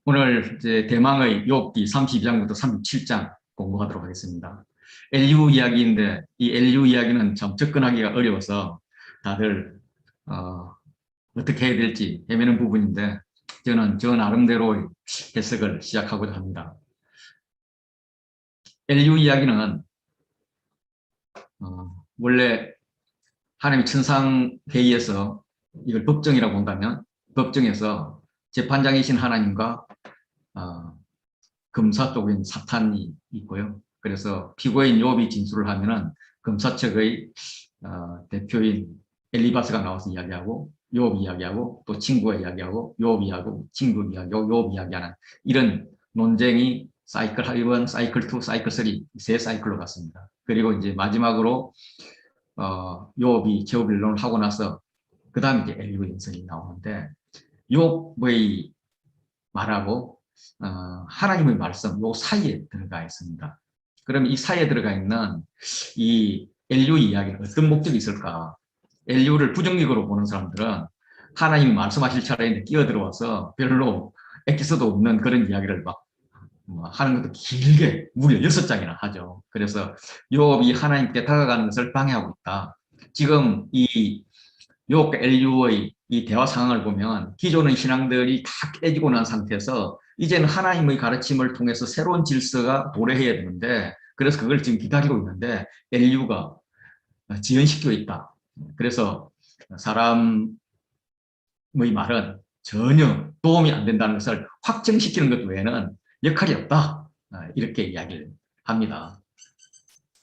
오늘 이제 대망의 욥기 32장부터 37장 공부하도록 하겠습니다. LU 이야기인데 이 LU 이야기는 참 접근하기가 어려워서 다들 어떻게 해야 될지 헤매는 부분인데 저는 저 나름대로의 해석을 시작하고자 합니다. LU 이야기는 원래 하나님의 천상회의에서 이걸 법정이라고 본다면 법정에서 재판장이신 하나님과 검사 쪽인 사탄이 있고요. 그래서 피고인 욥이 진술을 하면은 검사 측의 대표인 엘리바스가 나와서 이야기하고 욥 이야기하고 또 친구가 이야기하고 욥 이야기하고 친구 이야기하고 욥 이야기하는 이런 논쟁이 사이클 1, 사이클 2, 사이클 3, 세 사이클로 갔습니다. 그리고 이제 마지막으로 욥이 제후변론을 하고 나서 그 다음에 이제 엘리후 연설이 나오는데 욥의 말하고 하나님의 말씀 요 사이에 들어가 있습니다. 그럼 이 사이에 들어가 있는 이 엘류 이야기는 어떤 목적이 있을까? 엘류를 부정적으로 보는 사람들은 하나님이 말씀하실 차례에 끼어들어와서 별로 에피소드 없는 그런 이야기를 막 하는 것도 길게 무려 6장이나 하죠. 그래서 욥이 하나님께 다가가는 것을 방해하고 있다. 지금 이 욥과 엘류의 이 대화 상황을 보면 기존의 신앙들이 다 깨지고 난 상태에서 이제는 하나님의 가르침을 통해서 새로운 질서가 도래해야 되는데 그래서 그걸 지금 기다리고 있는데 엘류가 지연시키고 있다. 그래서 사람의 말은 전혀 도움이 안 된다는 것을 확증시키는 것 외에는 역할이 없다. 이렇게 이야기를 합니다.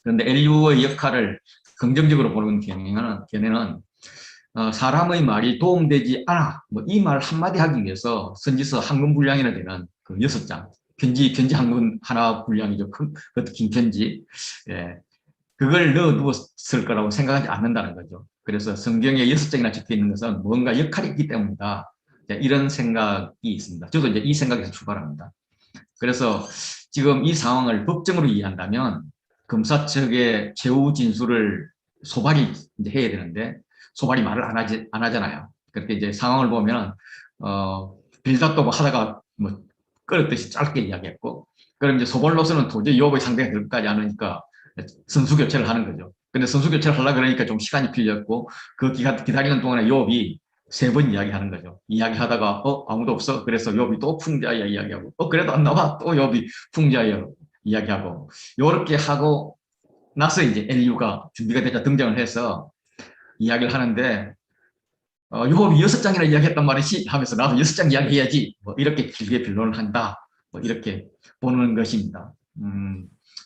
그런데 엘류의 역할을 긍정적으로 보는 견해는 사람의 말이 도움되지 않아. 이 말 한마디 하기 위해서 선지서 한 권 분량이나 되는 그 6장. 편지 한 권 하나 분량이죠. 그것도 긴 편지. 예. 그걸 넣어두었을 거라고 생각하지 않는다는 거죠. 그래서 성경에 6장이나 적혀 있는 것은 뭔가 역할이 있기 때문이다. 이런 생각이 있습니다. 저도 이제 이 생각에서 출발합니다. 그래서 지금 이 상황을 법정으로 이해한다면 검사 측의 최후 진술을 소발이 이제 해야 되는데 소발이 말을 안 하잖아요. 그렇게 이제 상황을 보면 빌답도 하다가 뭐 끌었듯이 짧게 이야기했고, 그럼 이제 소발로서는 도저히 욥의 상대가 될 것까지 않으니까 선수 교체를 하는 거죠. 근데 선수 교체를 하려고 그러니까 좀 시간이 필요했고, 그 기다리는 동안에 욥이 3번 이야기하는 거죠. 이야기하다가 아무도 없어. 그래서 욥이 또 풍자야 이야기하고, 그래도 안 나와. 또 욥이 풍자야 이야기하고, 요렇게 하고 나서 이제 엘리후가 준비가 되자 등장을 해서 이야기를 하는데 욥이 6장이나 이야기했단 말이지 하면서 나도 6장 이야기해야지 이렇게 길게 변론을 한다. 이렇게 보는 것입니다.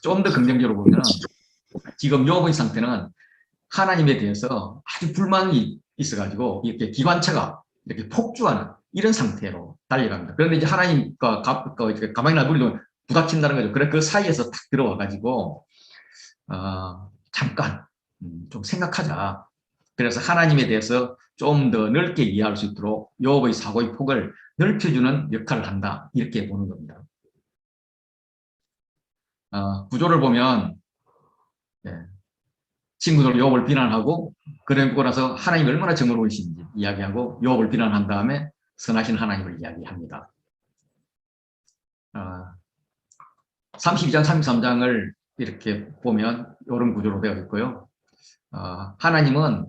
좀 더 긍정적으로 보면 지금 욥의 상태는 하나님에 대해서 아주 불만이 있어가지고 이렇게 기관차가 이렇게 폭주하는 이런 상태로 달려갑니다. 그런데 이제 하나님과 가만히 놔두면 부닥친다는 거죠. 그래 그 사이에서 탁 들어와가지고 잠깐 좀 생각하자. 그래서 하나님에 대해서 좀 더 넓게 이해할 수 있도록 욥의 사고의 폭을 넓혀주는 역할을 한다. 이렇게 보는 겁니다. 구조를 보면 친구들 욥을 비난하고 그러고 나서 하나님이 얼마나 정의로우신지 이야기하고 욥을 비난한 다음에 선하신 하나님을 이야기합니다. 32장, 33장을 이렇게 보면 이런 구조로 되어 있고요. 하나님은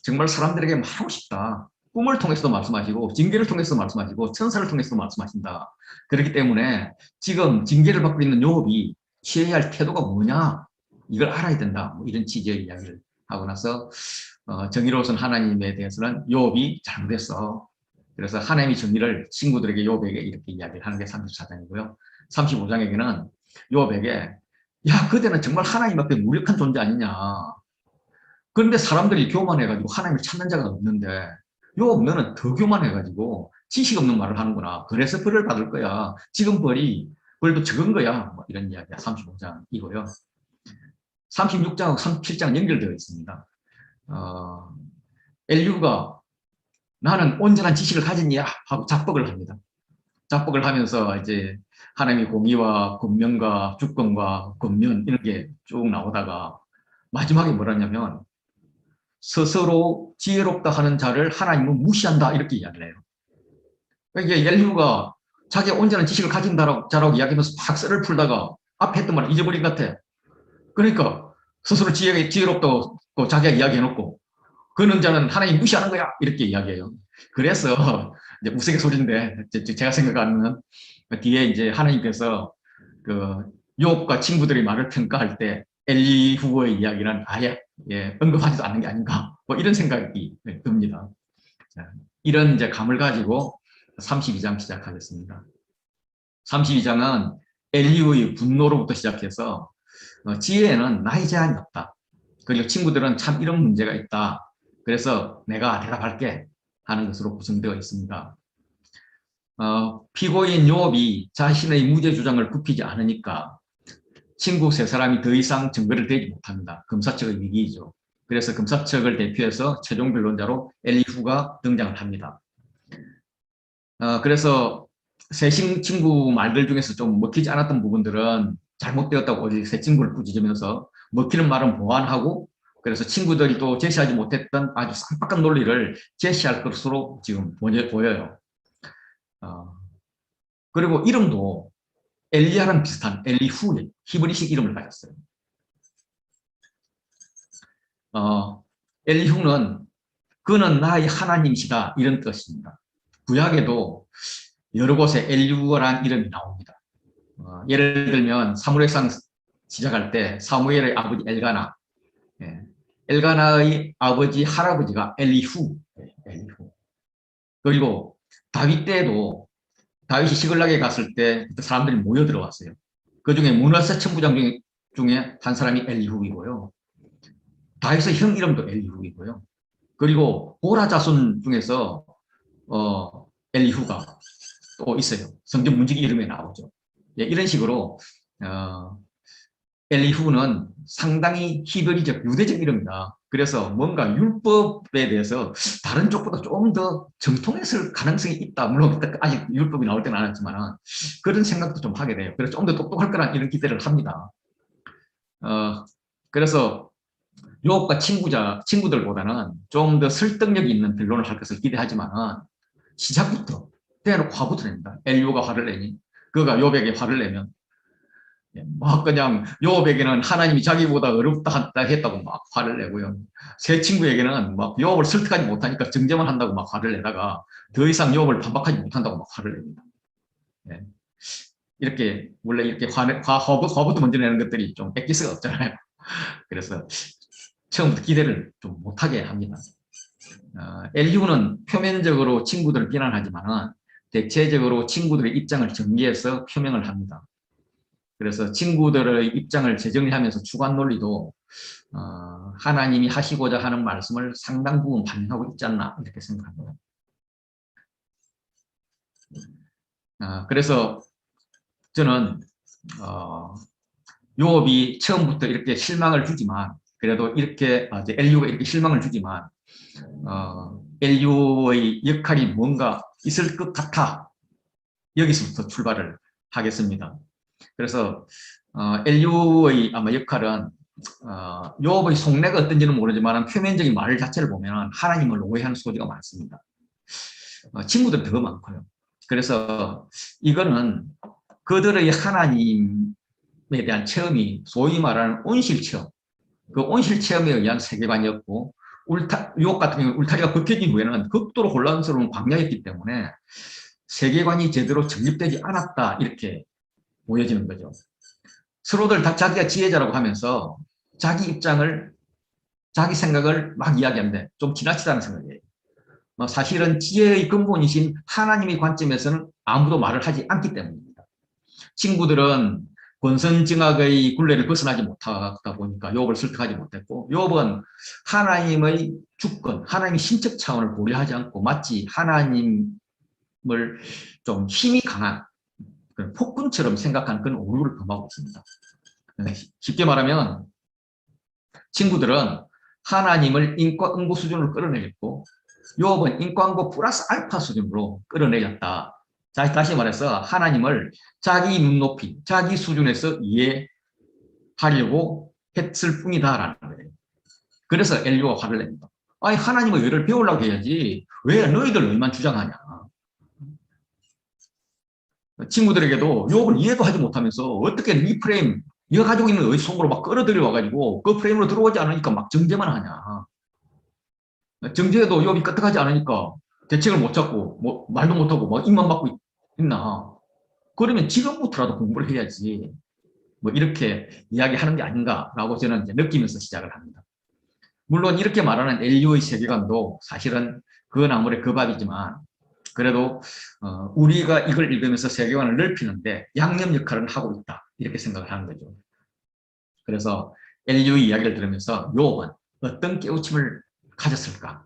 정말 사람들에게 말하고 싶다. 꿈을 통해서도 말씀하시고 징계를 통해서도 말씀하시고 천사를 통해서도 말씀하신다. 그렇기 때문에 지금 징계를 받고 있는 욥이 취해야 할 태도가 뭐냐 이걸 알아야 된다. 이런 취지의 이야기를 하고 나서 정의로우신 하나님에 대해서는 욥이 잘못했어. 그래서 하나님의 정의를 친구들에게 욥에게 이렇게 이야기를 하는 게 34장이고요. 35장에게는 욥에게 야 그대는 정말 하나님 앞에 무력한 존재 아니냐. 그런데 사람들이 교만해가지고 하나님을 찾는 자가 없는데 욥 너는 더 교만해가지고 지식 없는 말을 하는구나. 그래서 벌을 받을 거야. 지금 벌도 적은 거야. 이런 이야기가 35장이고요. 36장하고 37장 연결되어 있습니다. 엘류가 나는 온전한 지식을 가졌냐 하고 자뻑을 합니다. 자뻑을 하면서 이제 하나님의 공의와 권면과 주권과 권면 이런 게 쭉 나오다가 마지막에 뭐라냐면 스스로 지혜롭다 하는 자를 하나님은 무시한다 이렇게 이야기를 해요. 이게 엘리후가 자기가 온전한 지식을 가진다라고 이야기하면서 막 썰을 풀다가 앞에 했던 말을 잊어버린 것 같아. 그러니까 스스로 지혜롭다고 자기가 이야기해놓고 그는 자는 하나님 무시하는 거야 이렇게 이야기해요. 그래서 이제 우스갯소리인데 제가 생각하는 뒤에 이제 하나님께서 그 욥과 친구들의 말을 평가할 때 엘리후의 이야기는 아예 언급하지도 않는 게 아닌가 뭐 이런 생각이 듭니다. 자, 이런 이제 감을 가지고 32장 시작하겠습니다. 32장은 엘리후의 분노로부터 시작해서 지혜에는 나이 제한이 없다. 그리고 친구들은 참 이런 문제가 있다. 그래서 내가 대답할게 하는 것으로 구성되어 있습니다. 피고인 욥이 자신의 무죄 주장을 굽히지 않으니까 친구 세 사람이 더 이상 증거를 대지 못합니다. 금사측의 위기이죠. 그래서 금사측을 대표해서 최종 변론자로 엘리후가 등장을 합니다. 그래서 세 친구 말들 중에서 좀 먹히지 않았던 부분들은 잘못되었다고 어디 세 친구를 꾸짖으면서 먹히는 말은 보완하고 그래서 친구들이 또 제시하지 못했던 아주 쌈박한 논리를 제시할 것으로 지금 보여요. 그리고 이름도 엘리야랑 비슷한 엘리후, 히브리식 이름을 가졌어요. 엘리후는 그는 나의 하나님이시다 이런 뜻입니다. 구약에도 여러 곳에 엘리후라는 이름이 나옵니다. 예를 들면 사무엘상 시작할 때 사무엘의 아버지 엘가나, 엘가나의 아버지 할아버지가 엘리후. 그리고 다윗 때도 다윗이 시글락에 갔을 때 사람들이 모여 들어왔어요. 그 중에 문하세 천부장 중에 한 사람이 엘리후이고요. 다윗의 형 이름도 엘리후이고요. 그리고 보라 자손 중에서 엘리후가 또 있어요. 성경 문지기 이름에 나오죠. 이런 식으로 엘리후는 상당히 히브리적 유대적 이름이다. 그래서 뭔가 율법에 대해서 다른 쪽보다 조금 더 정통했을 가능성이 있다. 물론 아직 율법이 나올 때는 않았지만 그런 생각도 좀 하게 돼요. 그래서 좀 더 똑똑할 거란 이런 기대를 합니다. 그래서 욥과 친구들보다는 좀 더 설득력이 있는 변론을 할 것을 기대하지만 시작부터 대놓고 화부터 냅니다. 엘리후가 화를 내니 그가 욥에게 화를 내면 막 그냥 욥에게는 하나님이 자기보다 어렵다 했다고 막 화를 내고요. 새 친구에게는 막 욥을 설득하지 못하니까 정죄만 한다고 막 화를 내다가 더 이상 욥을 반박하지 못한다고 막 화를 냅니다. 이렇게 원래 이렇게 화부터 먼저 내는 것들이 좀 엑기스가 없잖아요. 그래서 처음부터 기대를 좀 못하게 합니다. 엘리후는 표면적으로 친구들을 비난하지만 대체적으로 친구들의 입장을 정리해서 표명을 합니다. 그래서 친구들의 입장을 재정리하면서 주관 논리도 하나님이 하시고자 하는 말씀을 상당 부분 반영하고 있지 않나 이렇게 생각합니다. 그래서 저는 욥이 처음부터 이렇게 실망을 주지만 그래도 이렇게 엘리후가 이렇게 실망을 주지만 엘리후의 역할이 뭔가 있을 것 같아 여기서부터 출발을 하겠습니다. 그래서 엘리후의 아마 역할은 욥의 속내가 어떤지는 모르지만 표면적인 말 자체를 보면 하나님을 오해하는 소지가 많습니다. 친구들은 더 많고요. 그래서 이거는 그들의 하나님에 대한 체험이 소위 말하는 온실체험, 그 온실체험에 의한 세계관이었고 욥 같은 경우는 울타리가 벗겨진 후에는 극도로 혼란스러운 광야였기 때문에 세계관이 제대로 정립되지 않았다 이렇게 보여지는 거죠. 서로들 다 자기가 지혜자라고 하면서 자기 입장을 자기 생각을 막 이야기하는데 좀 지나치다는 생각이에요. 사실은 지혜의 근본이신 하나님의 관점에서는 아무도 말을 하지 않기 때문입니다. 친구들은 권선징악의 굴레를 벗어나지 못하다 보니까 욥을 설득하지 못했고 욥은 하나님의 주권, 하나님의 신적 차원을 고려하지 않고 마치 하나님을 좀 힘이 강한 폭군처럼 생각하는 그런 오류를 범하고 있습니다. 쉽게 말하면 친구들은 하나님을 인과응보 수준으로 끌어내렸고 욥은 인과응보 플러스 알파 수준으로 끌어내렸다. 다시 말해서 하나님을 자기 눈높이, 자기 수준에서 이해하려고 했을 뿐이다라는 거예요. 그래서 엘리후가 화를 냅니다. 아니 하나님의 의를 배우려고 해야지 왜 너희들 의만 주장하냐. 친구들에게도 욕을 이해도 하지 못하면서 어떻게 이 프레임, 네가 가지고 있는 의 속으로 막 끌어들여 와가지고 그 프레임으로 들어오지 않으니까 막 정죄만 하냐. 정죄해도 욥이 끄떡하지 않으니까 대책을 못 찾고 뭐 말도 못하고 뭐 입만 막고 있나. 그러면 지금부터라도 공부를 해야지. 뭐 이렇게 이야기하는 게 아닌가라고 저는 이제 느끼면서 시작을 합니다. 물론 이렇게 말하는 인류의 세계관도 사실은 그 나물의 그 밥이지만 그래도 우리가 이걸 읽으면서 세계관을 넓히는데 양념 역할을 하고 있다. 이렇게 생각을 하는 거죠. 그래서 인류의 이야기를 들으면서 욥은 어떤 깨우침을 가졌을까?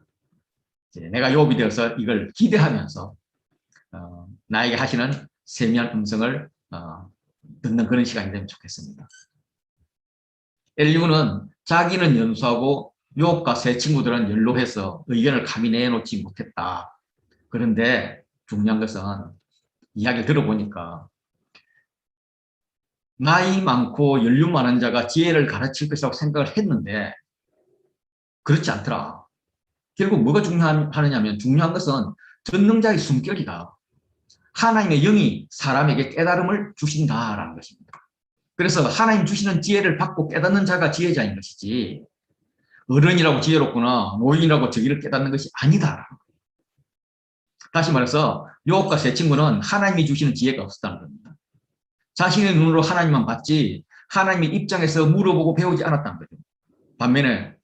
내가 욥이 되어서 이걸 기대하면서 나에게 하시는 세미한 음성을 듣는 그런 시간이 되면 좋겠습니다. 엘리후는 자기는 연수하고 욥과 세 친구들은 연로해서 의견을 감히 내놓지 못했다. 그런데 중요한 것은 이야기를 들어보니까 나이 많고 연륜 많은 자가 지혜를 가르칠 것이라고 생각을 했는데 그렇지 않더라. 결국 뭐가 중요하느냐면 중요한 것은 전능자의 숨결이다. 하나님의 영이 사람에게 깨달음을 주신다라는 것입니다. 그래서 하나님 주시는 지혜를 받고 깨닫는 자가 지혜자인 것이지 어른이라고 지혜롭거나 노인이라고 저기를 깨닫는 것이 아니다. 다시 말해서 욥과 세 친구는 하나님이 주시는 지혜가 없었다는 겁니다. 자신의 눈으로 하나님만 봤지 하나님의 입장에서 물어보고 배우지 않았다는 거죠. 반면에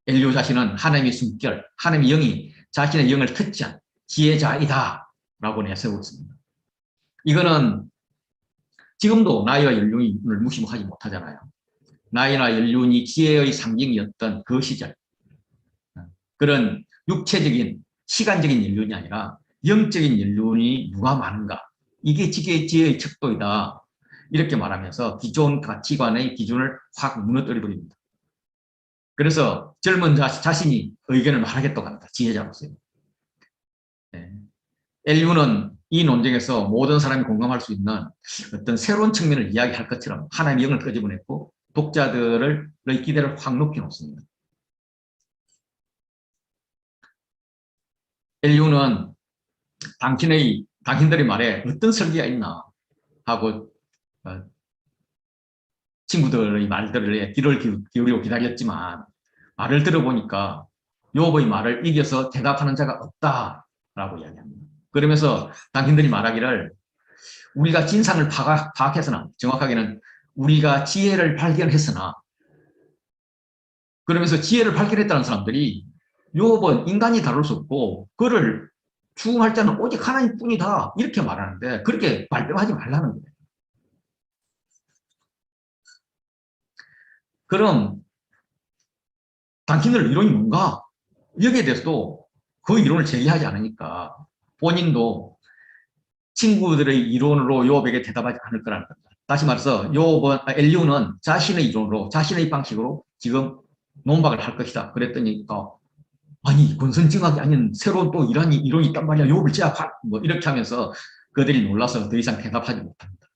엘리후 자신은 하나님의 숨결, 하나님의 영이 자신의 영을 특지한 지혜자이다 라고 내세우고 있습니다. 이거는 지금도 나이와 연륜을 무시하지 못하잖아요. 나이나 연륜이 지혜의 상징이었던 그 시절 그런 육체적인 시간적인 연륜이 아니라 영적인 연륜이 누가 많은가 이게 지혜의 척도이다 이렇게 말하면서 기존 가치관의 기준을 확 무너뜨려 버립니다. 그래서 젊은 자신이 의견을 말하겠다고 합니다. 지혜자로서요. 네. 엘리후는 이 논쟁에서 모든 사람이 공감할 수 있는 어떤 새로운 측면을 이야기할 것처럼 하나님의 영을 끄집어냈고 독자들의 기대를 확 높여놓습니다. 엘리후는 당신들의 말에 어떤 설계가 있나 하고 친구들의 말들에 귀를 기울이고 기다렸지만 말을 들어보니까 욥의 말을 이겨서 대답하는 자가 없다라고 이야기합니다. 그러면서 당신들이 말하기를 우리가 진상을 파악했으나 정확하게는 우리가 지혜를 발견했으나 그러면서 지혜를 발견했다는 사람들이 욥은 인간이 다룰 수 없고 그를 추궁할 자는 오직 하나님뿐이다 이렇게 말하는데 그렇게 발뺌하지 말라는 거예요. 그럼 당신들 이론이 뭔가? 여기에 대해서도 그 이론을 제기하지 않으니까 본인도 친구들의 이론으로 욥에게 대답하지 않을 거라는 겁니다. 다시 말해서 엘리후는 자신의 이론으로 자신의 방식으로 지금 논박을 할 것이다. 그랬더니 아니 권선징악이 아닌 새로운 또 이론이 있단 말이야. 욥을 제압할 뭐 이렇게 하면서 그들이 놀라서 더 이상 대답하지 못합니다.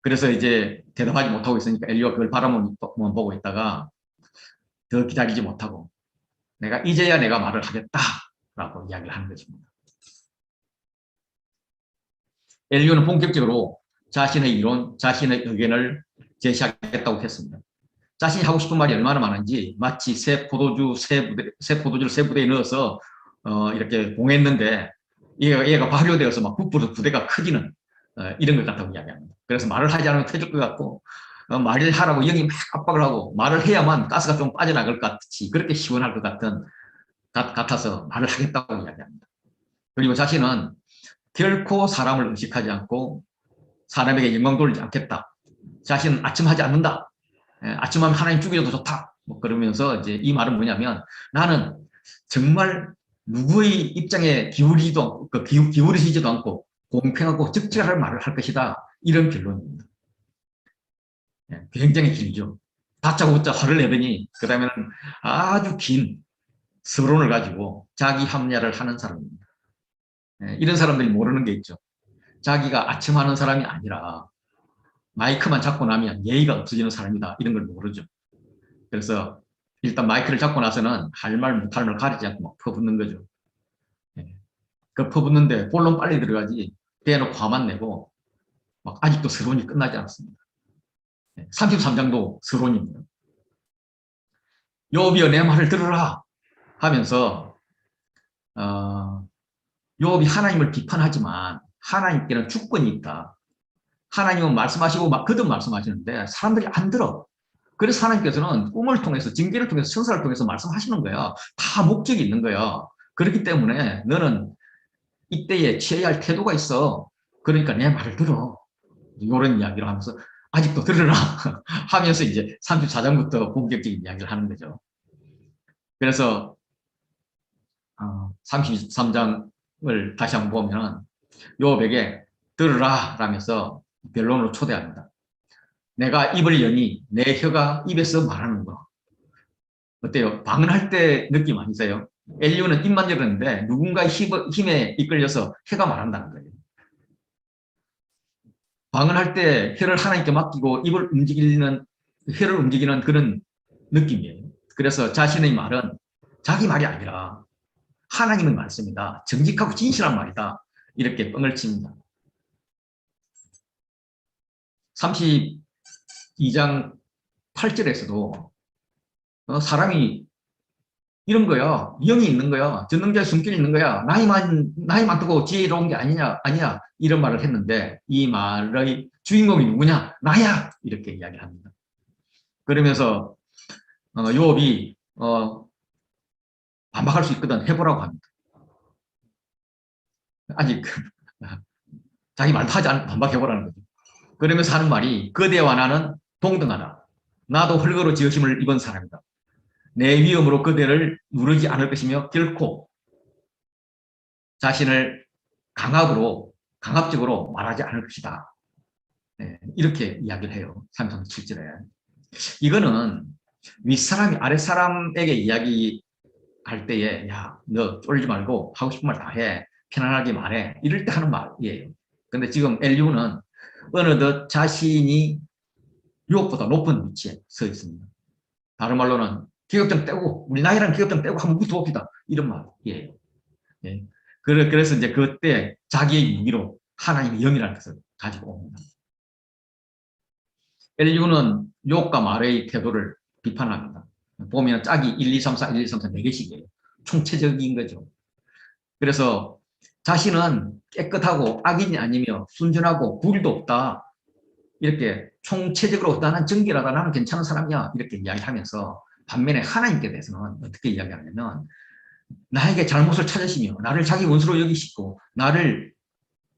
그래서 이제 대답하지 못하고 있으니까 엘리후가 그걸 바라만 보고 있다가 더 기다리지 못하고 이제야 내가 말을 하겠다라고 이야기를 하는 것입니다. 엘리후는 본격적으로 자신의 이론, 자신의 의견을 제시하겠다고 했습니다. 자신이 하고 싶은 말이 얼마나 많은지 마치 새 포도주를 새 부대에 넣어서 이렇게 봉했는데 얘가 발효되어서 막 부대가 커지는 이런 것 같다고 이야기합니다. 그래서 말을 하지 않으면 터질 것 같고 말을 하라고 영이 막 압박을 하고 말을 해야만 가스가 좀 빠져나갈 것 같이 그렇게 시원할 것 같아서 말을 하겠다고 이야기합니다. 그리고 자신은 결코 사람을 의식하지 않고 사람에게 영광 돌리지 않겠다. 자신은 아침하지 않는다. 아침하면 하나님 죽여도 좋다. 뭐 그러면서 이제 이 말은 뭐냐면 나는 정말 누구의 입장에 기울이지도 않고 공평하고 적절한 말을 할 것이다. 이런 결론입니다. 굉장히 길죠. 다짜고짜 화를 내더니 그 다음에는 아주 긴 서론을 가지고 자기 합리화를 하는 사람입니다. 이런 사람들이 모르는 게 있죠. 자기가 아첨하는 사람이 아니라 마이크만 잡고 나면 예의가 없어지는 사람이다. 이런 걸 모르죠. 그래서 일단 마이크를 잡고 나서는 할 말 못할 말 가리지 않고 막 퍼붓는 거죠. 덮어붙는데 본론 빨리 들어가지 대놓고 화만 내고 막 아직도 서론이 끝나지 않았습니다. 33장도 서론입니다. 욥이여 내 말을 들으라 하면서 욥이 하나님을 비판하지만 하나님께는 주권이 있다. 하나님은 말씀하시고 막 거듭 말씀하시는데 사람들이 안 들어. 그래서 하나님께서는 꿈을 통해서 징계를 통해서 천사를 통해서 말씀하시는 거야. 다 목적이 있는 거야. 그렇기 때문에 너는 이때에 취해야 할 태도가 있어. 그러니까 내 말을 들어. 이런 이야기를 하면서 아직도 들으라 하면서 이제 34장부터 본격적인 이야기를 하는 거죠. 그래서 33장을 다시 한번 보면 욥에게 들으라 라면서 변론으로 초대합니다. 내가 입을 여니 내 혀가 입에서 말하는 거. 어때요? 방언할 때 느낌 아니세요? 엘리후는 입만 열었는데 누군가의 힘에 이끌려서 혀가 말한다는 거예요. 방언할 때 혀를 하나님께 맡기고 혀를 움직이는 그런 느낌이에요. 그래서 자신의 말은 자기 말이 아니라 하나님의 말씀이다. 정직하고 진실한 말이다. 이렇게 뻥을 칩니다. 32장 8절에서도 사람이 이런 거야. 영이 있는 거야. 전능자의 숨길이 있는 거야. 나이만 뜨고 지혜로운 게 아니냐. 이런 말을 했는데 이 말의 주인공이 누구냐? 나야. 이렇게 이야기를 합니다. 그러면서 욥이 반박할 수 있거든. 해보라고 합니다. 아직 자기 말도 하지 않고 반박해보라는 거죠. 그러면서 하는 말이 그대와 나는 동등하다. 나도 흙으로 지으심을 입은 사람이다. 내 위엄으로 그대를 누르지 않을 것이며 결코 자신을 강압적으로 말하지 않을 것이다. 네, 이렇게 이야기를 해요. 37절에. 이거는 윗사람이 아랫사람에게 이야기할 때에 야, 너 쫄지 말고 하고 싶은 말 다 해. 편안하게 말해. 이럴 때 하는 말이에요. 근데 지금 엘리후는 어느덧 자신이 유혹보다 높은 위치에 서 있습니다. 다른 말로는 기업장 떼고 우리 나이랑 기업장 떼고 한번 붙어봅시다. 이런 말이에요. 예. 그래서 이제 그때 자기의 무기로 하나님의 영이라는 것을 가지고 옵니다. 엘리후는 욥과 말의 태도를 비판합니다. 보면 짝이 1, 2, 3, 4, 1, 2, 3, 4 4개씩이에요. 총체적인 거죠. 그래서 자신은 깨끗하고 악인이 아니며 순전하고 불의도 없다. 이렇게 총체적으로 나는 정결하다. 나는 괜찮은 사람이야. 이렇게 이야기하면서 반면에 하나님께 대해서는 어떻게 이야기하냐면 나에게 잘못을 찾으시며 나를 자기 원수로 여기시고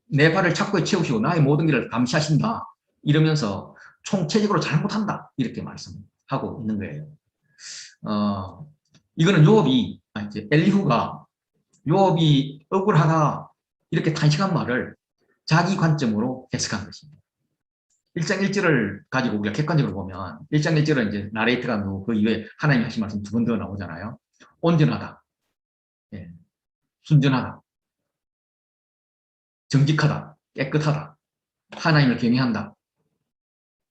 내 발을 착고에 채우시고 나의 모든 길을 감시하신다. 이러면서 총체적으로 잘못한다. 이렇게 말씀하고 있는 거예요. 이거는 엘리후가 욥이 억울하다. 이렇게 단식한 말을 자기 관점으로 해석한 것입니다. 1장 1절을 가지고 우리가 객관적으로 보면 1장 1절은 이제 나레이트가 나오고 그 이후에 하나님이 하신 말씀 2번 더 나오잖아요. 온전하다. 예. 순전하다. 정직하다. 깨끗하다. 하나님을 경외한다.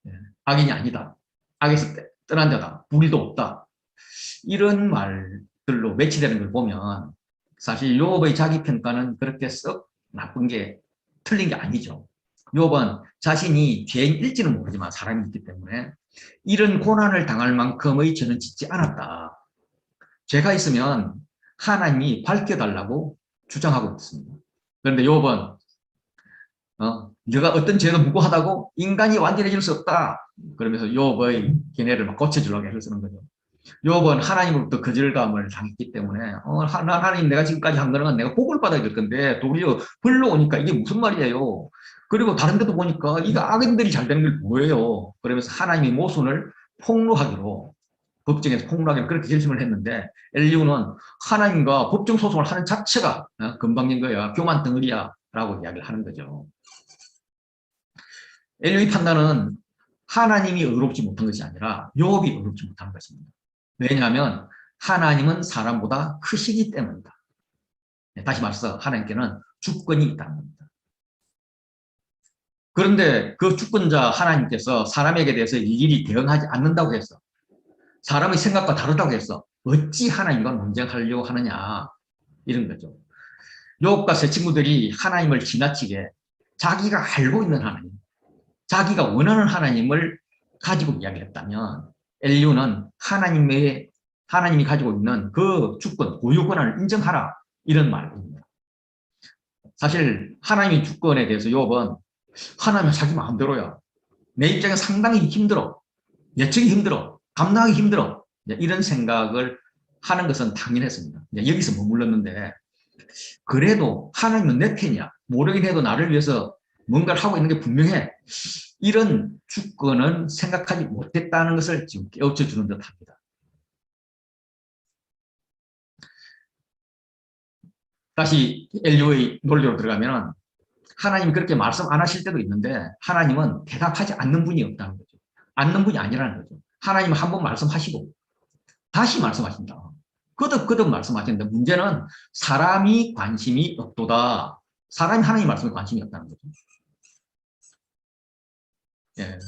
예. 악인이 아니다. 악에서 떠난 자다. 불의도 없다. 이런 말들로 매치되는 걸 보면 사실 욥의 자기 평가는 그렇게 썩 나쁜 게 틀린 게 아니죠. 욥은 자신이 죄인일지는 모르지만 사람이 있기 때문에 이런 고난을 당할 만큼의 죄는 짓지 않았다. 죄가 있으면 하나님이 밝혀달라고 주장하고 있습니다. 그런데 욥은 네가 어떤 죄도 무고하다고 인간이 완전해질 수 없다. 그러면서 욥의 견해를 막 고쳐주려고 애를 쓰는 거죠. 욥은 하나님으로부터 거절감을 당했기 때문에 하나님 내가 지금까지 한 거는 내가 복을 받아야 될 건데 도리어 벌로 오니까 이게 무슨 말이에요. 그리고 다른 데도 보니까 이거 악인들이 잘 되는 게 뭐예요. 그러면서 하나님의 모순을 폭로하기로 법정에서 폭로하기로 그렇게 결심을 했는데 엘리후는 하나님과 법정 소송을 하는 자체가 건방진 거야. 교만 덩어리야 라고 이야기를 하는 거죠. 엘리후의 판단은 하나님이 의롭지 못한 것이 아니라 욥이 의롭지 못한 것입니다. 왜냐하면 하나님은 사람보다 크시기 때문이다. 다시 말해서 하나님께는 주권이 있다는 겁니다. 그런데 그 주권자 하나님께서 사람에게 대해서 일일이 대응하지 않는다고 해서 사람의 생각과 다르다고 해서 어찌 하나님과 논쟁하려고 하느냐 이런 거죠. 욥과 세 친구들이 하나님을 지나치게 자기가 알고 있는 하나님, 자기가 원하는 하나님을 가지고 이야기했다면 엘리후는 하나님이 가지고 있는 그 주권, 고유 권한을 인정하라 이런 말입니다. 사실 하나님의 주권에 대해서 욥은 하나님은 자기 마음대로야. 내 입장에 상당히 힘들어. 예측이 힘들어. 감당하기 힘들어. 이런 생각을 하는 것은 당연했습니다. 여기서 머물렀는데 그래도 하나님은 내 편이야. 모르긴 해도 나를 위해서 뭔가를 하고 있는 게 분명해. 이런 주권은 생각하지 못했다는 것을 지금 깨우쳐주는 듯합니다. 다시 엘리후의 논리로 들어가면 하나님이 그렇게 말씀 안 하실 때도 있는데 하나님은 대답하지 않는 분이 없다는 거죠. 않는 분이 아니라는 거죠. 하나님은 한 번 말씀하시고 다시 말씀하신다. 거듭 말씀하시는데 문제는 사람이 관심이 없도다. 사람이 하나님 말씀에 관심이 없다는 거죠. 예.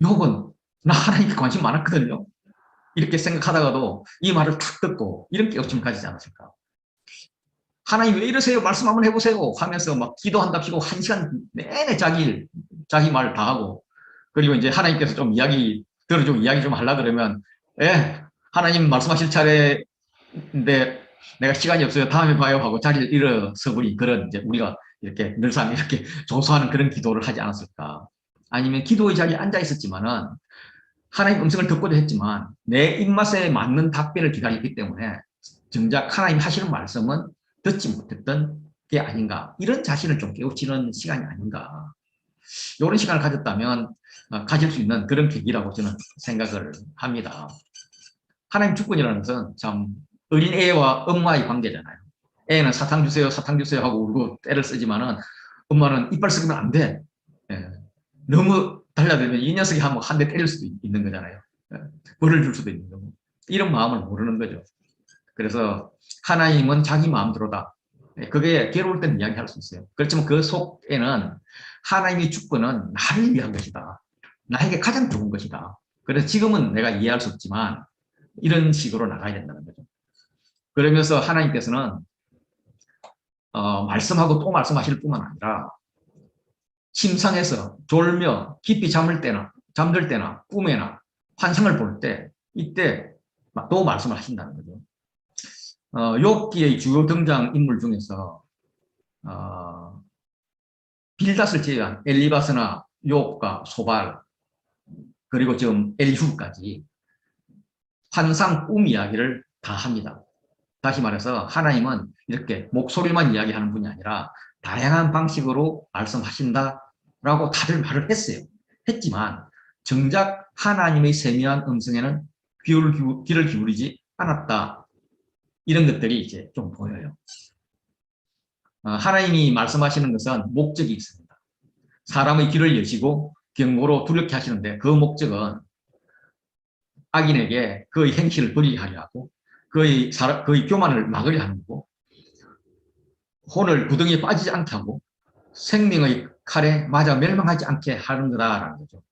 욥은 나 하나님께 관심 많았거든요. 이렇게 생각하다가도 이 말을 탁 듣고 이런 깨우침을 가지지 않았을까. 하나님 왜 이러세요? 말씀 한번 해보세요. 하면서 막 기도한답시고 1시간 내내 자기 말 다 하고 그리고 이제 하나님께서 좀 이야기 들어주고 이야기 좀 하려 그러면 하나님 말씀하실 차례인데 내가 시간이 없어요. 다음에 봐요 하고 자리를 일어서 버린 그런 이제 우리가 이렇게 늘상 이렇게 조소하는 그런 기도를 하지 않았을까. 아니면 기도의 자리에 앉아 있었지만은 하나님 음성을 듣고도 했지만 내 입맛에 맞는 답변을 기다렸기 때문에 정작 하나님 하시는 말씀은 듣지 못했던 게 아닌가. 이런 자신을 좀 깨우치는 시간이 아닌가. 이런 시간을 가졌다면 가질 수 있는 그런 계기라고 저는 생각을 합니다. 하나님 주권이라는 것은 참 어린 애와 엄마의 관계잖아요. 애는 사탕 주세요, 사탕 주세요 하고 울고 때를 쓰지만은 엄마는 이빨 쓰면 안 돼. 예. 너무 달라들면 이 녀석이 한 대 때릴 수도 있는 거잖아요. 예. 벌을 줄 수도 있는 거고. 이런 마음을 모르는 거죠. 그래서 하나님은 자기 마음대로다. 예. 그게 괴로울 때는 이야기할 수 있어요. 그렇지만 그 속에는 하나님의 주권은 나를 위한 것이다. 나에게 가장 좋은 것이다. 그래서 지금은 내가 이해할 수 없지만 이런 식으로 나가야 된다는 거죠. 그러면서 하나님께서는 말씀하고 또 말씀하실 뿐만 아니라 침상에서 졸며 깊이 잠들 때나 꿈에나 환상을 볼 때 이때 또 말씀을 하신다는 거죠. 욥기의 주요 등장 인물 중에서 빌닷을 제외한 엘리바스나 욥과 소발 그리고 지금 엘리후까지 환상 꿈 이야기를 다 합니다. 다시 말해서 하나님은 이렇게 목소리만 이야기하는 분이 아니라 다양한 방식으로 말씀하신다라고 다들 말을 했지만 정작 하나님의 세미한 음성에는 귀를 기울이지 않았다. 이런 것들이 이제 좀 보여요. 하나님이 말씀하시는 것은 목적이 있습니다. 사람의 귀를 여시고 경고로 두렵게 하시는데 그 목적은 악인에게 그의 행실을 버리게 하려 하고 그의 교만을 막으려 하는 거고 혼을 구덩이에 빠지지 않게 하고 생명의 칼에 맞아 멸망하지 않게 하는 거다라는 거죠.